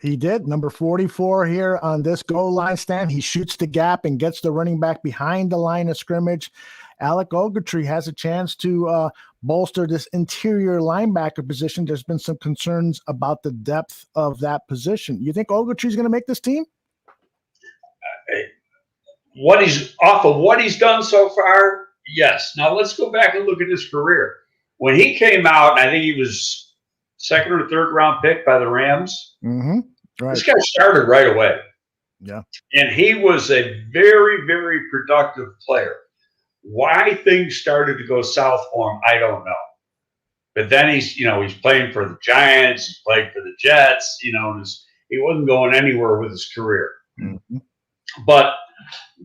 He did. Number 44 here on this goal line stand. He shoots the gap and gets the running back behind the line of scrimmage. Alec Ogletree has a chance to bolster this interior linebacker position. There's been some concerns about the depth of that position. You think Ogletree's going to make this team? What he's done so far, yes. Now let's go back and look at his career. When he came out, I think he was second or third round pick by the Rams. Right. This guy started right away. Yeah. And he was a very, very productive player. Why things started to go south for him, I don't know. But then he's playing for the Giants, he's played for the Jets, he wasn't going anywhere with his career. But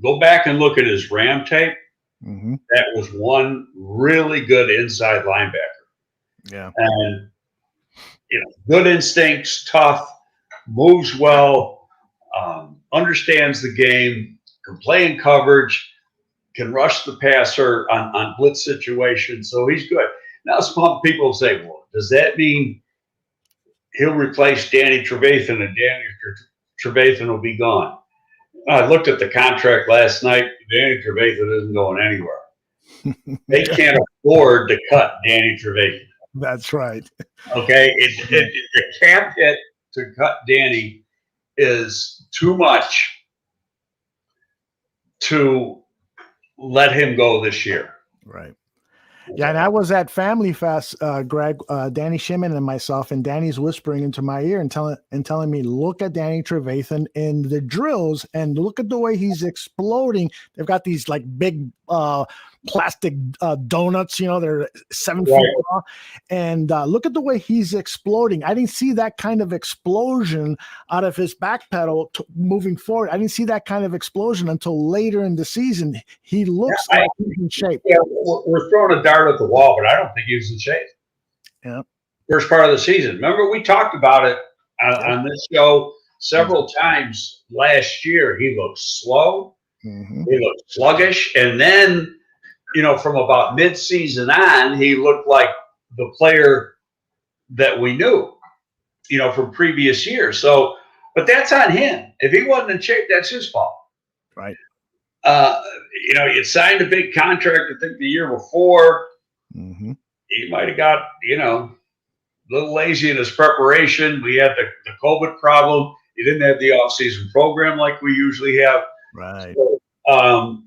go back and look at his Ram tape. That was one really good inside linebacker. Yeah. And, good instincts, tough, moves well, understands the game, can play in coverage, can rush the passer on blitz situations. So he's good. Now some people say, well, does that mean he'll replace Danny Trevathan and Danny Trevathan will be gone? I looked at the contract last night. Danny Trevathan isn't going anywhere. They can't afford to cut Danny Trevathan. That's right. Okay, the cap hit to cut Danny is too much to let him go this year. Right. Yeah, and I was at Family Fest, Greg, Danny Shimon and myself, and Danny's whispering into my ear and telling me, look at Danny Trevathan in the drills and look at the way he's exploding. They've got these like big plastic donuts, they're 7 feet long. And look at the way he's exploding. I didn't see that kind of explosion out of his back pedal moving forward. I didn't see that kind of explosion until later in the season. He looks like he's in shape. Yeah, we're throwing a dart at the wall, but I don't think he was in shape. Yeah. First part of the season. Remember, we talked about it on this show several times last year. He looked slow. He looked sluggish. And then, from about mid-season on, he looked like the player that we knew, from previous years. So, but that's on him. If he wasn't in shape, that's his fault. Right. He had signed a big contract, I think, the year before. He might have got, a little lazy in his preparation. We had the COVID problem. He didn't have the off-season program like we usually have. Right. So,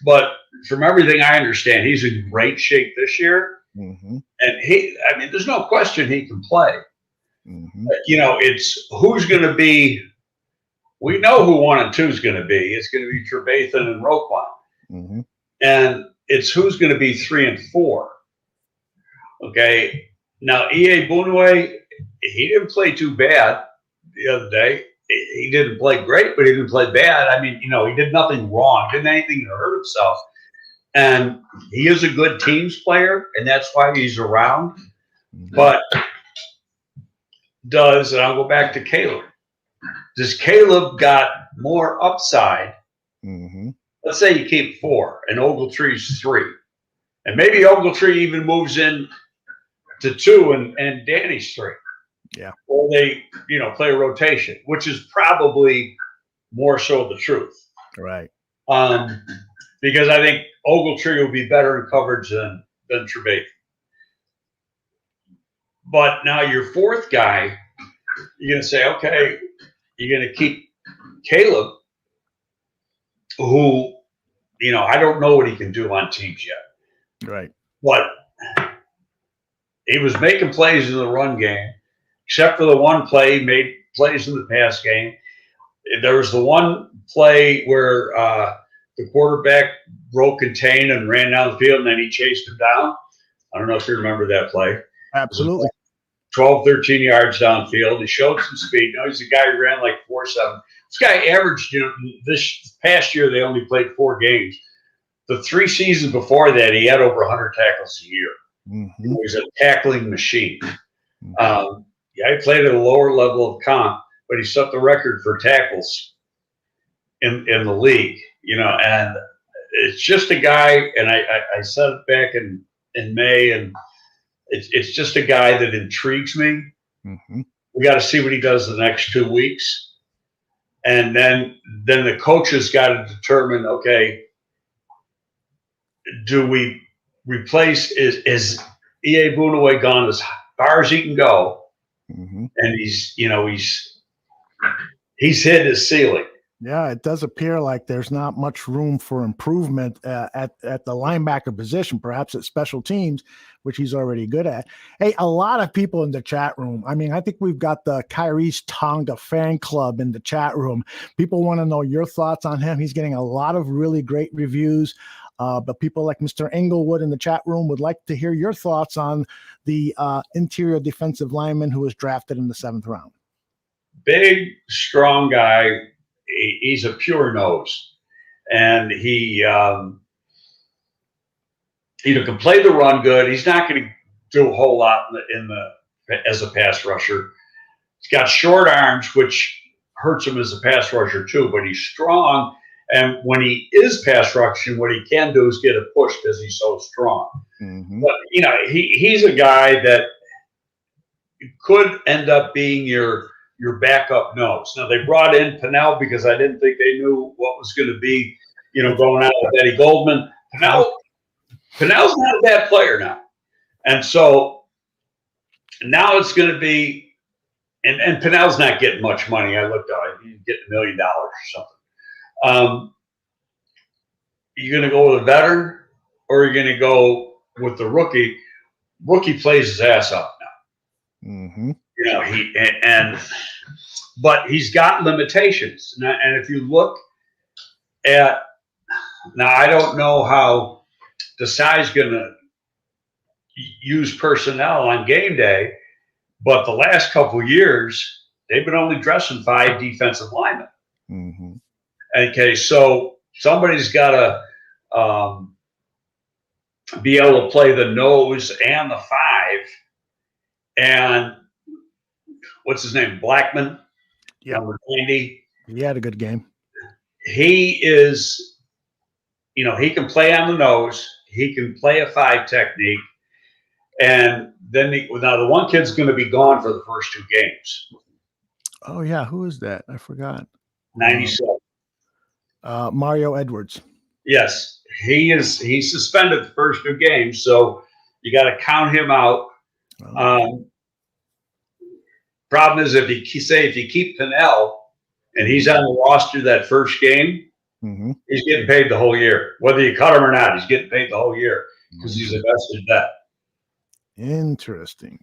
but from everything I understand, he's in great shape this year. And there's no question he can play. It's who's going to be. We know who 1 and 2 is going to be. It's going to be Trevathan and Roquan. And it's who's going to be 3 and 4. Okay. Now, E.A. Boonway, he didn't play too bad the other day. He didn't play great, but he didn't play bad. I mean, he did nothing wrong. Didn't anything to hurt himself. And he is a good teams player, and that's why he's around. But and I'll go back to Caleb. Does Caleb got more upside Mm-hmm. Let's say you keep 4 and Ogletree's 3. And maybe Ogletree even moves in to 2 and Danny's 3. Yeah. Or they, play a rotation, which is probably more so the truth. Right. Because I think Ogletree will be better in coverage than Trevathan. But now your 4th guy, you're going to say, okay, you're going to keep Caleb, who, I don't know what he can do on teams yet. Right. But he was making plays in the run game, except for the one play he made plays in the pass game. There was the one play where the quarterback broke contain and ran down the field, and then he chased him down. I don't know if you remember that play. Absolutely. 12, 13 yards downfield. He showed some speed. He's a guy who ran like 4.7. This guy averaged, this past year they only played 4 games. The 3 seasons before that, he had over 100 tackles a year. Mm-hmm. He was a tackling machine. Mm-hmm. He played at a lower level of comp, but he set the record for tackles in the league, and it's just a guy, and I said it back in May, and it's just a guy that intrigues me. Mm-hmm. We got to see what he does the next 2 weeks. And then the coaches got to determine, okay, do we replace, is E.A. Boonaway gone as far as he can go? Mm-hmm. And he's hit his ceiling. Yeah, it does appear like there's not much room for improvement at the linebacker position, perhaps at special teams, which he's already good at. Hey, a lot of people in the chat room. I mean, I think we've got the Kyrie's Tonga fan club in the chat room. People want to know your thoughts on him. He's getting a lot of really great reviews. But people like Mr. Englewood in the chat room would like to hear your thoughts on the interior defensive lineman who was drafted in the 7th round. Big, strong guy. He's a pure nose, and he can play the run good. He's not going to do a whole lot as a pass rusher. He's got short arms, which hurts him as a pass rusher too. But he's strong, and when he is pass rushing, what he can do is get a push because he's so strong. Mm-hmm. But he's a guy that could end up being your backup nose. Now, they brought in Pennell because I didn't think they knew what was going to be, going out with Eddie Goldman. Pennell's not a bad player now. And so now it's going to be, and Pennell's not getting much money. I looked at it. He's getting $1 million or something. You're going to go with a veteran or you're going to go with the rookie? Rookie plays his ass off now. Mm-hmm. But he's got limitations. And if you look at, now I don't know how Desai's going to use personnel on game day, but the last couple of years, they've been only dressing 5 defensive linemen. Mm-hmm. Okay, so somebody's got to be able to play the nose and the 5. And what's his name? Blackman. Yeah. Number 90. He had a good game. He is, he can play on the nose. He can play a 5 technique. And then now the one kid's going to be gone for the first 2 games. Oh, yeah. Who is that? I forgot. 97. Mario Edwards. Yes. He's suspended the first 2 games. So you got to count him out. Problem is, if you keep Pennell and he's on the roster that first game, mm-hmm. he's getting paid the whole year. Whether you cut him or not, he's getting paid the whole year because he's a vested vet. Interesting.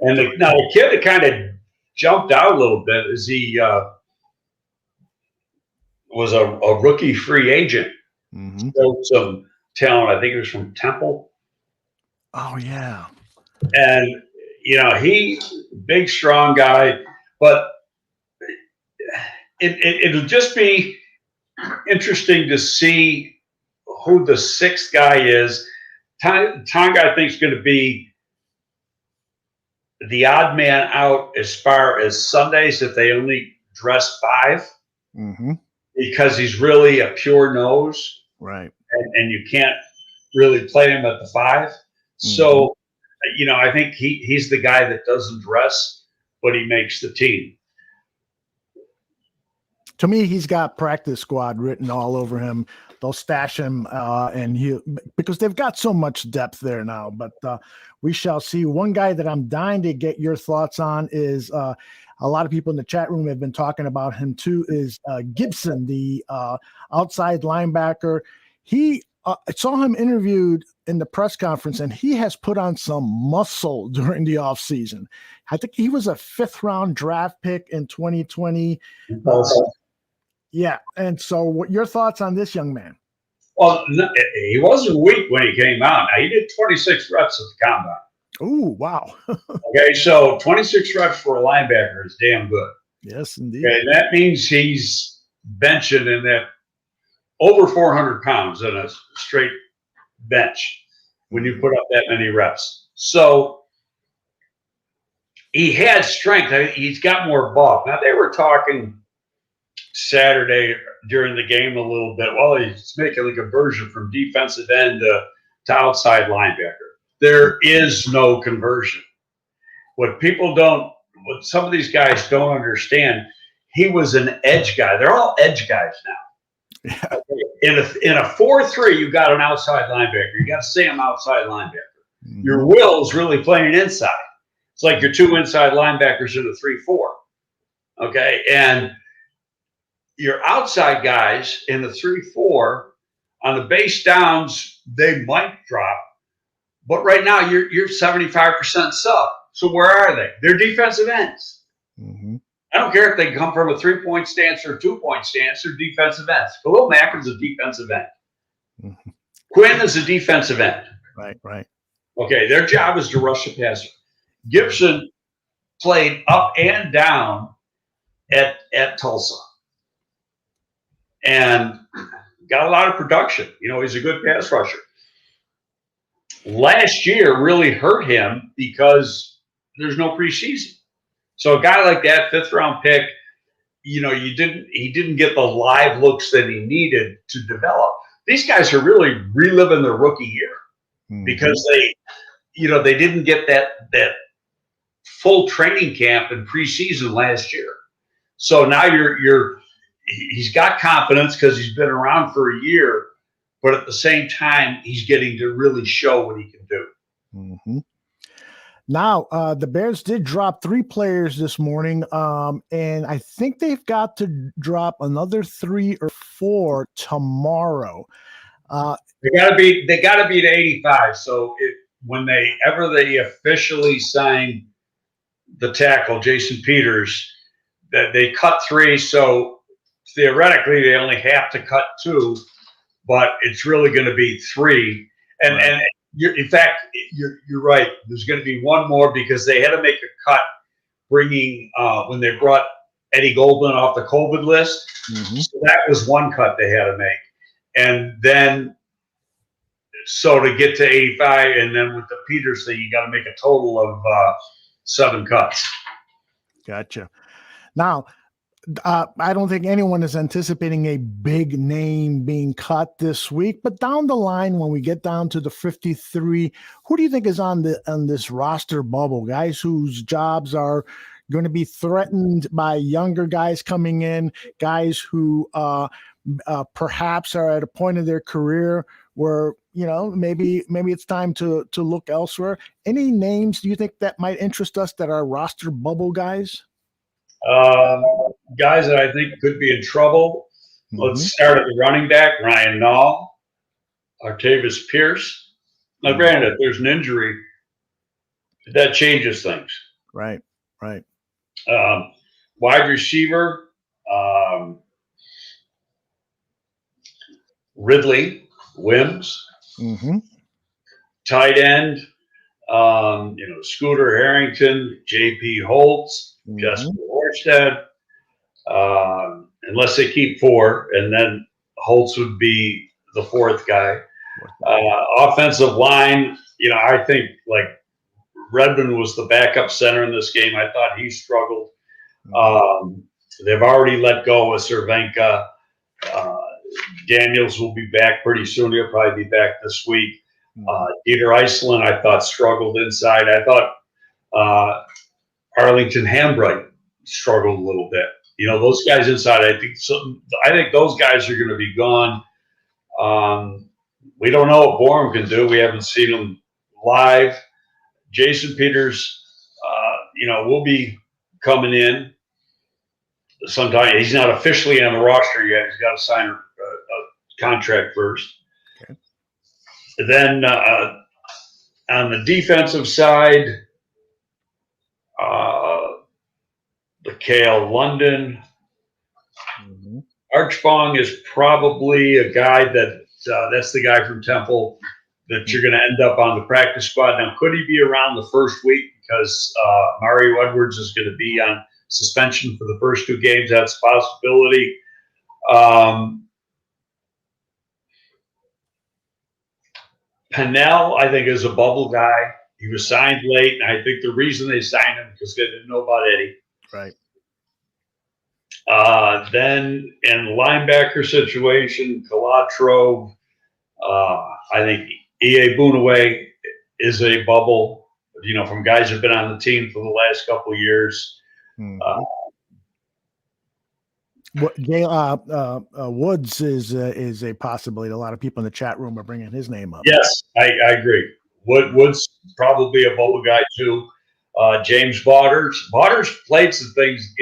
And now the kid that kind of jumped out a little bit is he was a rookie free agent. Mm-hmm. Showed some talent. I think it was from Temple. Oh, yeah. And he big, strong guy, but it'll just be interesting to see who the 6th guy is. Tonga, I think, is going to be the odd man out as far as Sundays if they only dress 5. Mm-hmm. because he's really a pure nose, Right. and you can't really play him at the 5. So, I think he's the guy that doesn't dress, but he makes the team. To me, he's got practice squad written all over him. They'll stash him, because they've got so much depth there now. But we shall see. One guy that I'm dying to get your thoughts on is a lot of people in the chat room have been talking about him too. Is Gibson, the outside linebacker? I saw him interviewed in the press conference, and he has put on some muscle during the offseason. I think he was a 5th-round draft pick in 2020. Yeah. And so what your thoughts on this young man? Well, he wasn't weak when he came out. Now, he did 26 reps at the combine. Oh, wow. Okay, so 26 reps for a linebacker is damn good. Yes, indeed. Okay, that means he's benching in that over 400 pounds in a straight bench when you put up that many reps. So he had strength. He's got more bulk. Now, they were talking Saturday during the game a little bit. Well, he's making a conversion from defensive end to outside linebacker. There is no conversion. What some of these guys don't understand, he was an edge guy. They're all edge guys now. Yeah. In a 4-3, you got an outside linebacker. You got to say I'm outside linebacker. Your will is really playing inside. It's like your 2 inside linebackers in a 3-4. Okay, and your outside guys in the 3-4 on the base downs, they might drop, but right now you're 75% sub. So where are they? They're defensive ends. I don't care if they come from a 3-point stance or a 2-point stance. They're defensive ends. Khalil Mack is a defensive end. Quinn is a defensive end. Right. Okay, their job is to rush the passer. Gibson played up and down at Tulsa and got a lot of production. He's a good pass rusher. Last year really hurt him because there's no preseason. So a guy like that, 5th-round pick, he didn't get the live looks that he needed to develop. These guys are really reliving their rookie year because they didn't get that full training camp and preseason last year. So now he's got confidence because he's been around for a year, but at the same time, he's getting to really show what he can do. Now, the Bears did drop 3 players this morning, and I think they've got to drop another 3 or 4 tomorrow. They got to be at 85. So whenever they officially sign the tackle, Jason Peters, that they cut 3. So theoretically, they only have to cut 2, but it's really going to be 3. And in fact, you're right. There's going to be 1 more because they had to make a cut bringing when they brought Eddie Goldman off the COVID list. So that was 1 cut they had to make. And then, so to get to 85, and then with the Peters thing, you got to make a total of 7 cuts. Gotcha. Now, I don't think anyone is anticipating a big name being cut this week, but down the line, when we get down to the 53, who do you think is on this roster bubble? Guys whose jobs are going to be threatened by younger guys coming in, guys who perhaps are at a point of their career where maybe it's time to look elsewhere. Any names do you think that might interest us that are roster bubble guys? Guys that I think could be in trouble. Let's start at the running back, Ryan Nall, Artavis Pierce. Now, granted, there's an injury. That changes things. Right. Wide receiver, Ridley, Wims. Tight end, Scooter Harrington, J.P. Holtz, Jesper Horsted, unless they keep 4, and then Holtz would be the 4th guy. Offensive line, I think like Redmond was the backup center in this game. I thought he struggled. They've already let go of Cervenka. Daniels will be back pretty soon. He'll probably be back this week. Dieter Iceland, I thought, struggled inside. I thought Arlington Hambright struggled a little bit. Those guys inside, I think those guys are going to be gone. We don't know what Borum can do. We haven't seen him live. Jason Peters, will be coming in sometime. He's not officially on the roster yet. He's got to sign a contract first. Okay. Then on the defensive side, Kale London. Archbong is probably a guy that's the guy from Temple that you're going to end up on the practice squad. Now, could he be around the first week because Mario Edwards is going to be on suspension for the first 2 games? That's a possibility. Pennell, I think, is a bubble guy. He was signed late, and I think the reason they signed him because they didn't know about Eddie. Right. Then in the linebacker situation, Ogletree, I think E.A. Boonaway is a bubble, from guys who've been on the team for the last couple of years. Woods is a possibility. A lot of people in the chat room are bringing his name up. Yes, I agree. Woods probably a bubble guy too. James Bauders played some things.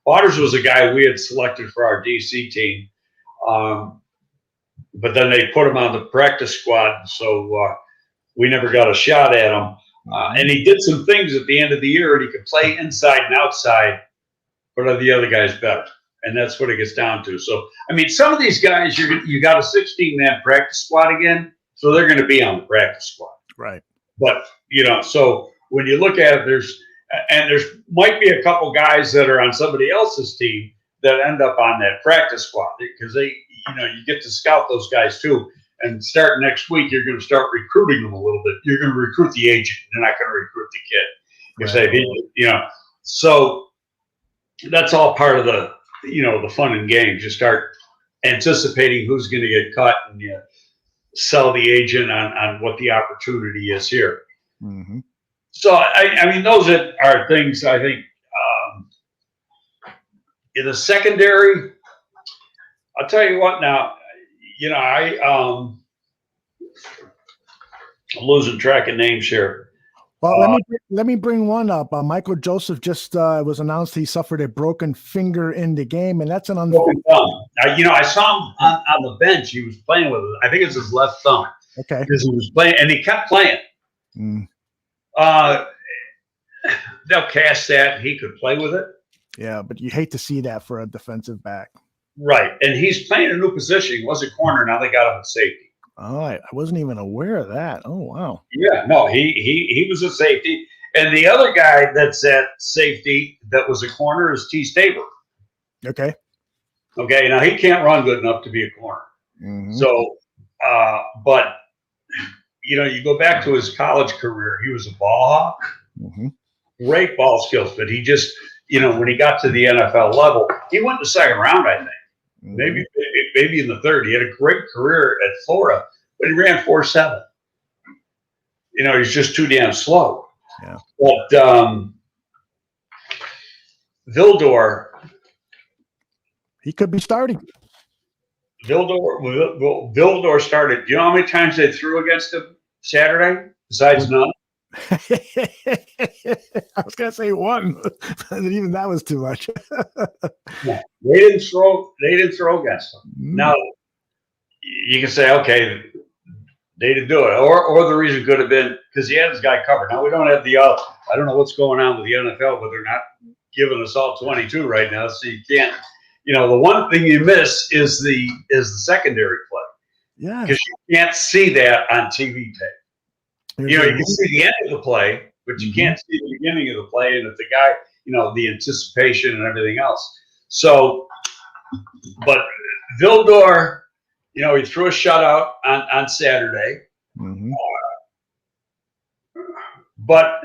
Bauders was a guy we had selected for our DC team, but then they put him on the practice squad, so we never got a shot at him. And he did some things at the end of the year, and he could play inside and outside, but are the other guys better? And that's what it gets down to. So, some of these guys, you got a 16-man practice squad again, so they're going to be on the practice squad. Right. But, so when you look at it, there's might be a couple guys that are on somebody else's team that end up on that practice squad because you get to scout those guys too. And starting next week, you're going to start recruiting them a little bit. You're going to recruit the agent. You're not going to recruit the kid. Right. So that's all part of the fun and games. You start anticipating who's going to get cut and you sell the agent on what the opportunity is here. Mm-hmm. So, those are things I think in the secondary. I'll tell you what now, I'm losing track of names here. Well, let me bring one up. Michael Joseph just was announced he suffered a broken finger in the game, and that's an broken thumb. I saw him on the bench. He was playing with it. I think it's his left thumb. Okay. Because he was playing, and he kept playing. They'll cast that. He could play with it. Yeah, but you hate to see that for a defensive back. Right, and he's playing a new position. He was a corner. Now they got him at safety. Oh, I wasn't even aware of that. Oh, wow. Yeah, no, he was a safety. And the other guy that's at safety that was a corner is T. Staber. Okay. Okay, now he can't run good enough to be a corner. Mm-hmm. So, but, you go back to his college career, he was a ball hawk. Mm-hmm. Great ball skills, but he just, when he got to the NFL level, he went in the second round, I think. Mm-hmm. Maybe in the third. He had a great career at Florida, but he ran 4.7. He's just too damn slow. Yeah. But Vildor, he could be starting. Vildor started. Do you know how many times they threw against him Saturday? Besides none. I was gonna say one, but even that was too much. Yeah, they didn't throw against him. Now you can say, okay, they didn't do it, or the reason could have been because he had his guy covered. Now we don't have the I don't know what's going on with the NFL, but they're not giving us all 22 right now, so you can't. The one thing you miss is the secondary play. Yeah, because you can't see that on TV tape. You can see the end of the play, but you can't see the beginning of the play. And if the guy, the anticipation and everything else. So, but Vildor, he threw a shutout on Saturday. Mm-hmm. But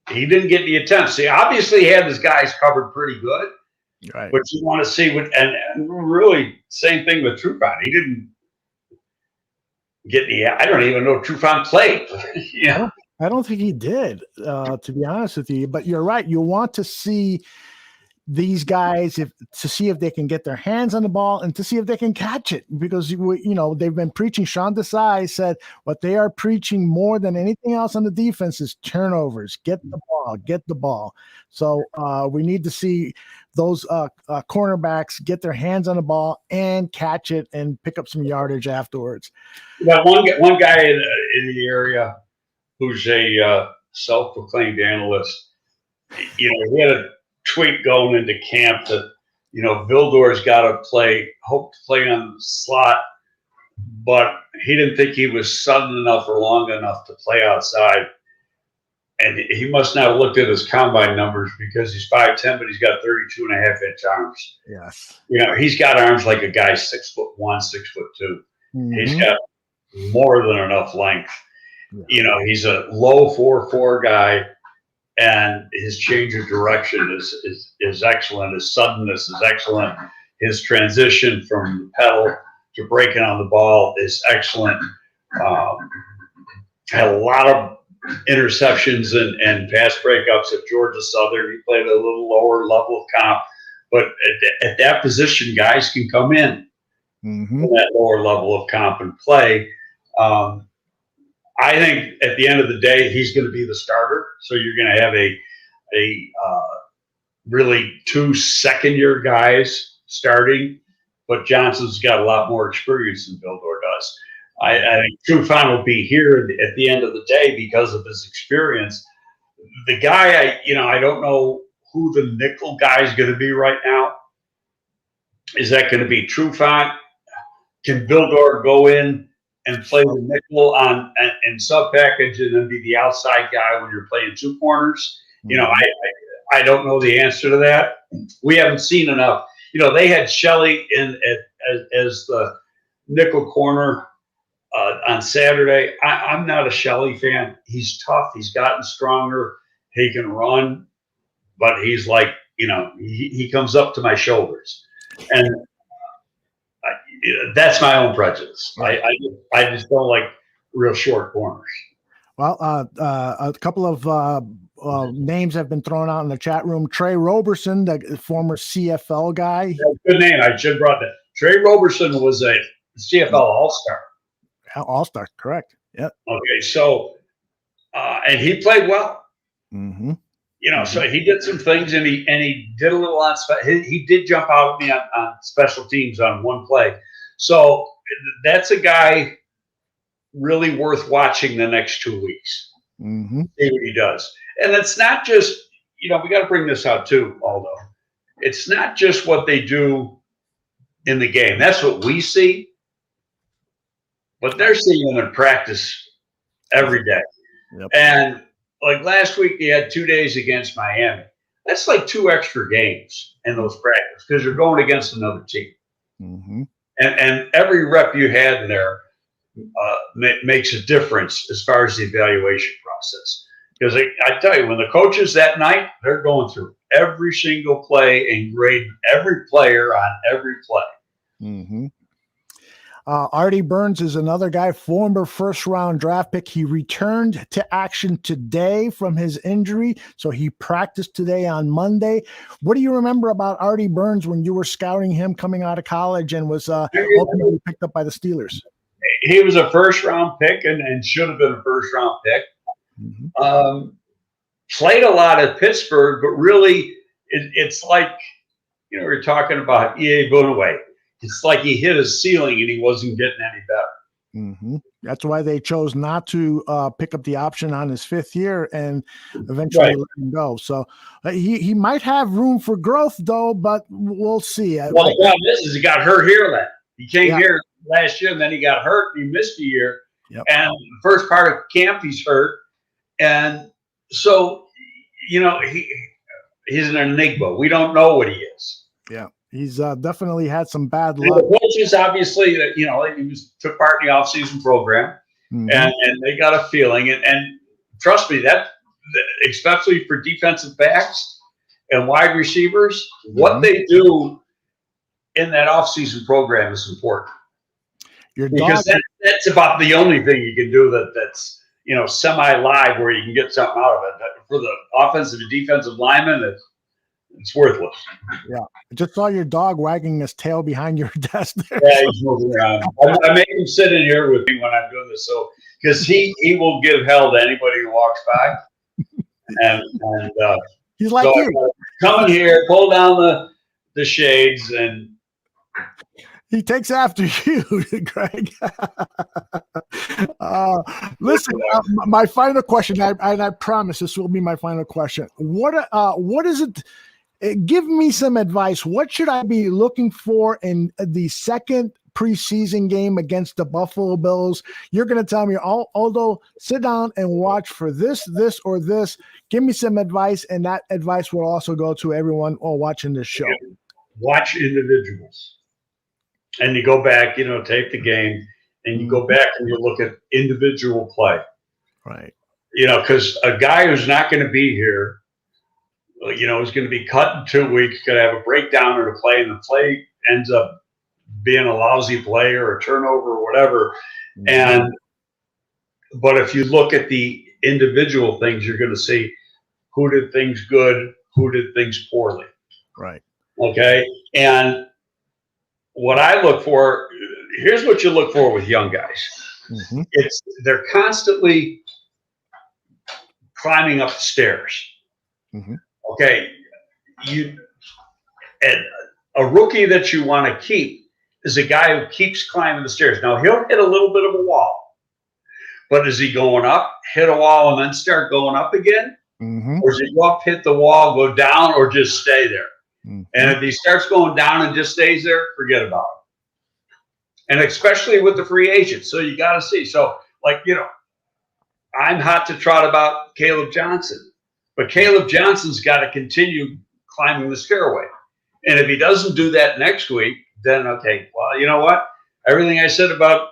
he didn't get the attempts. See, obviously he had his guys covered pretty good. Right. But you want to see what, and really same thing with Trevathan. He didn't get any. I don't even know if Trevathan played. Yeah. I don't think he did, to be honest with you. But you're right. You want to see these guys to see if they can get their hands on the ball and to see if they can catch it, because they've been preaching. Sean Desai said what they are preaching more than anything else on the defense is turnovers. Get the ball. So we need to see those cornerbacks get their hands on the ball and catch it and pick up some yardage afterwards. Got one guy in the area who's a self-proclaimed analyst. He had a tweet going into camp that Vildor's got to hope to play on the slot, but he didn't think he was sudden enough or long enough to play outside. And he must not have looked at his combine numbers, because he's 5'10", but he's got 32.5-inch arms. Yes. He's got arms like a guy 6'1", 6'2". Mm-hmm. He's got more than enough length. Yeah. He's a low 4'4" guy. And his change of direction is excellent. His suddenness is excellent. His transition from pedal to breaking on the ball is excellent. Had a lot of interceptions and pass breakups at Georgia Southern. He played at a little lower level of comp. But at that position, guys can come in that lower level of comp and play. I think at the end of the day, he's going to be the starter. So you're going to have a really 2 second-year guys starting, but Johnson's got a lot more experience than Vildor does. I think Trevathan will be here at the end of the day because of his experience. The guy, I don't know who the nickel guy is going to be right now. Is that going to be Trevathan? Can Vildor go in and play the nickel and sub package and then be the outside guy when you're playing 2 corners? I don't know the answer to that. We haven't seen enough. They had Shelley as the nickel corner on Saturday. I'm not a Shelley fan. He's tough. He's gotten stronger. He can run, but he's like, he comes up to my shoulders. And that's my own prejudice. I just don't like real short corners. Well, a couple of names have been thrown out in the chat room. Trey Roberson, the former CFL guy. Good name. I should have brought that. Trey Roberson was a CFL All-Star. All-Star, correct. Yep. Okay, so and he played well. Mm-hmm. So he did some things, and he did a little on. He did jump out at me on special teams on one play. So that's a guy really worth watching the next 2 weeks. Mm-hmm. See what he does. And it's not just, we got to bring this out too, Aldo. It's not just what they do in the game. That's what we see. But they're seeing them in practice every day. Yep. And like last week, they had 2 days against Miami. That's like 2 extra games in those practices because you're going against another team. Mm-hmm. And every rep you had in there makes a difference as far as the evaluation process. Because I tell you, when the coaches that night, they're going through every single play and grading every player on every play. Mm-hmm. Artie Burns is another guy, former first-round draft pick. He returned to action today from his injury, so he practiced today on Monday. What do you remember about Artie Burns when you were scouting him coming out of college and was ultimately picked up by the Steelers? He was a first-round pick and should have been a first-round pick. Mm-hmm. Played a lot at Pittsburgh, but really it's like, we're talking about E.A. Boonaway. It's like he hit his ceiling and he wasn't getting any better. Mm-hmm. That's why they chose not to pick up the option on his 5th year and eventually let him go. So he might have room for growth, though, but we'll see. Well, the problem is he got hurt here. He came here last year, and then he got hurt, and he missed a year. Yep. And the first part of camp, he's hurt. And so, he's an enigma. We don't know what he is. Yeah. He's definitely had some bad luck. The coaches, obviously, he took part in the off-season program, and they got a feeling. And trust me, that especially for defensive backs, and wide receivers, what they do in that offseason program is important. Because that's about the only thing you can do that's semi-live where you can get something out of it. For the offensive and defensive linemen, it's worthless. Yeah. I just saw your dog wagging his tail behind your desk there. Yeah, he's moving around. I make him sit in here with me when I'm doing this, so because he will give hell to anybody who walks by. And he's like so you. Come in here, pull down the shades, and he takes after you, Greg. Listen, my final question, and I promise this will be my final question. What is it? Give me some advice. What should I be looking for in the second preseason game against the Buffalo Bills? You're going to tell me, although sit down and watch for this, or this. Give me some advice, and that advice will also go to everyone watching this show. Watch individuals. And you go back, tape the game, and you go back and you look at individual play. Right. Because a guy who's not going to be here, is going to be cut in 2 weeks, going to have a breakdown or a play, and the play ends up being a lousy play or a turnover or whatever. But if you look at the individual things, you're going to see who did things good, who did things poorly. Right. Okay. And what I look for, here's what you look for with young guys. They're constantly climbing up the stairs. Okay. A rookie that you want to keep is a guy who keeps climbing the stairs. Now, he'll hit a little bit of a wall, but is he going up, hit a wall, and then start going up again? Or does he go up, hit the wall, go down, or just stay there? And if he starts going down and just stays there, forget about it. And especially with the free agents. So you got to see. So, I'm hot to trot about Caleb Johnson. But Caleb Johnson's got to continue climbing the stairway. And if he doesn't do that next week, then, okay, well, you know what? Everything I said about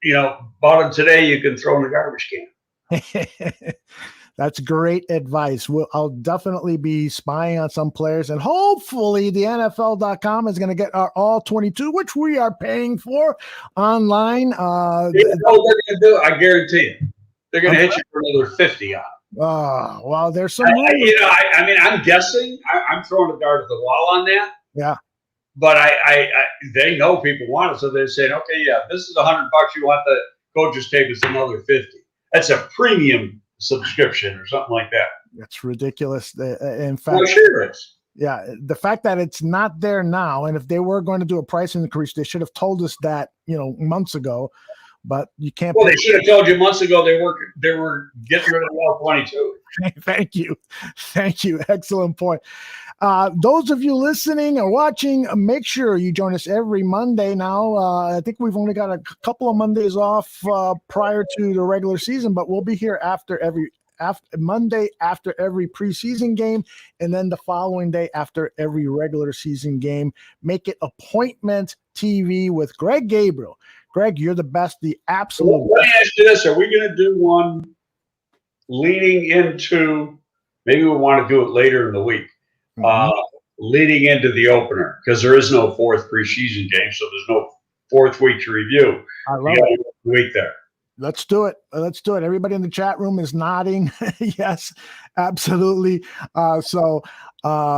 him today, you can throw in the garbage can. That's great advice. I'll definitely be spying on some players, and hopefully the NFL.com is going to get our all 22, which we are paying for online. You know what they're going to do? I guarantee you. They're going to hit you for another 50 on. Well, there's some. I'm guessing. I'm throwing a dart at the wall on that. Yeah. But they know people want it, so they're saying, okay, yeah, this is $100. You want the coach's tape? It's another 50. That's a premium subscription or something like that. That's ridiculous. In fact, well, sure it is. Yeah, the fact that it's not there now, and if they were going to do a price increase, they should have told us that months ago. But you can't. Well, they should have told you months ago they were getting rid of the all 22. Thank you. Excellent point. Those of you listening or watching, make sure you join us every Monday now. I think we've only got a couple of Mondays off prior to the regular season, but we'll be here after Monday after every preseason game, and then the following day after every regular season game. Make it Appointment TV with Greg Gabriel. Greg, you're the best, the absolute best. Let me ask you this. Are we going to do one leading into, maybe we want to do it later in the week, leading into the opener, because there is no fourth preseason game, so there's no fourth week to review. I love it. Week there. Let's do it. Everybody in the chat room is nodding. Yes, absolutely. So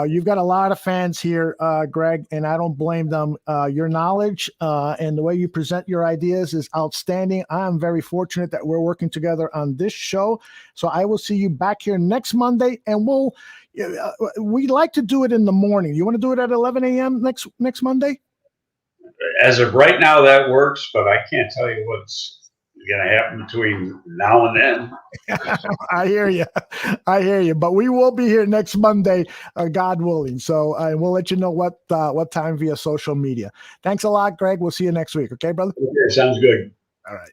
you've got a lot of fans here, Greg, and I don't blame them. Your knowledge and the way you present your ideas is outstanding. I'm very fortunate that we're working together on this show. So I will see you back here next Monday, and we'd like to do it in the morning. You want to do it at 11 a.m. next Monday? As of right now, that works, but I can't tell you what's going to happen between now and then. I hear you. But we will be here next Monday, God willing. So we'll let you know what time via social media. Thanks a lot, Greg. We'll see you next week. Okay, brother? Okay, sounds good. All right.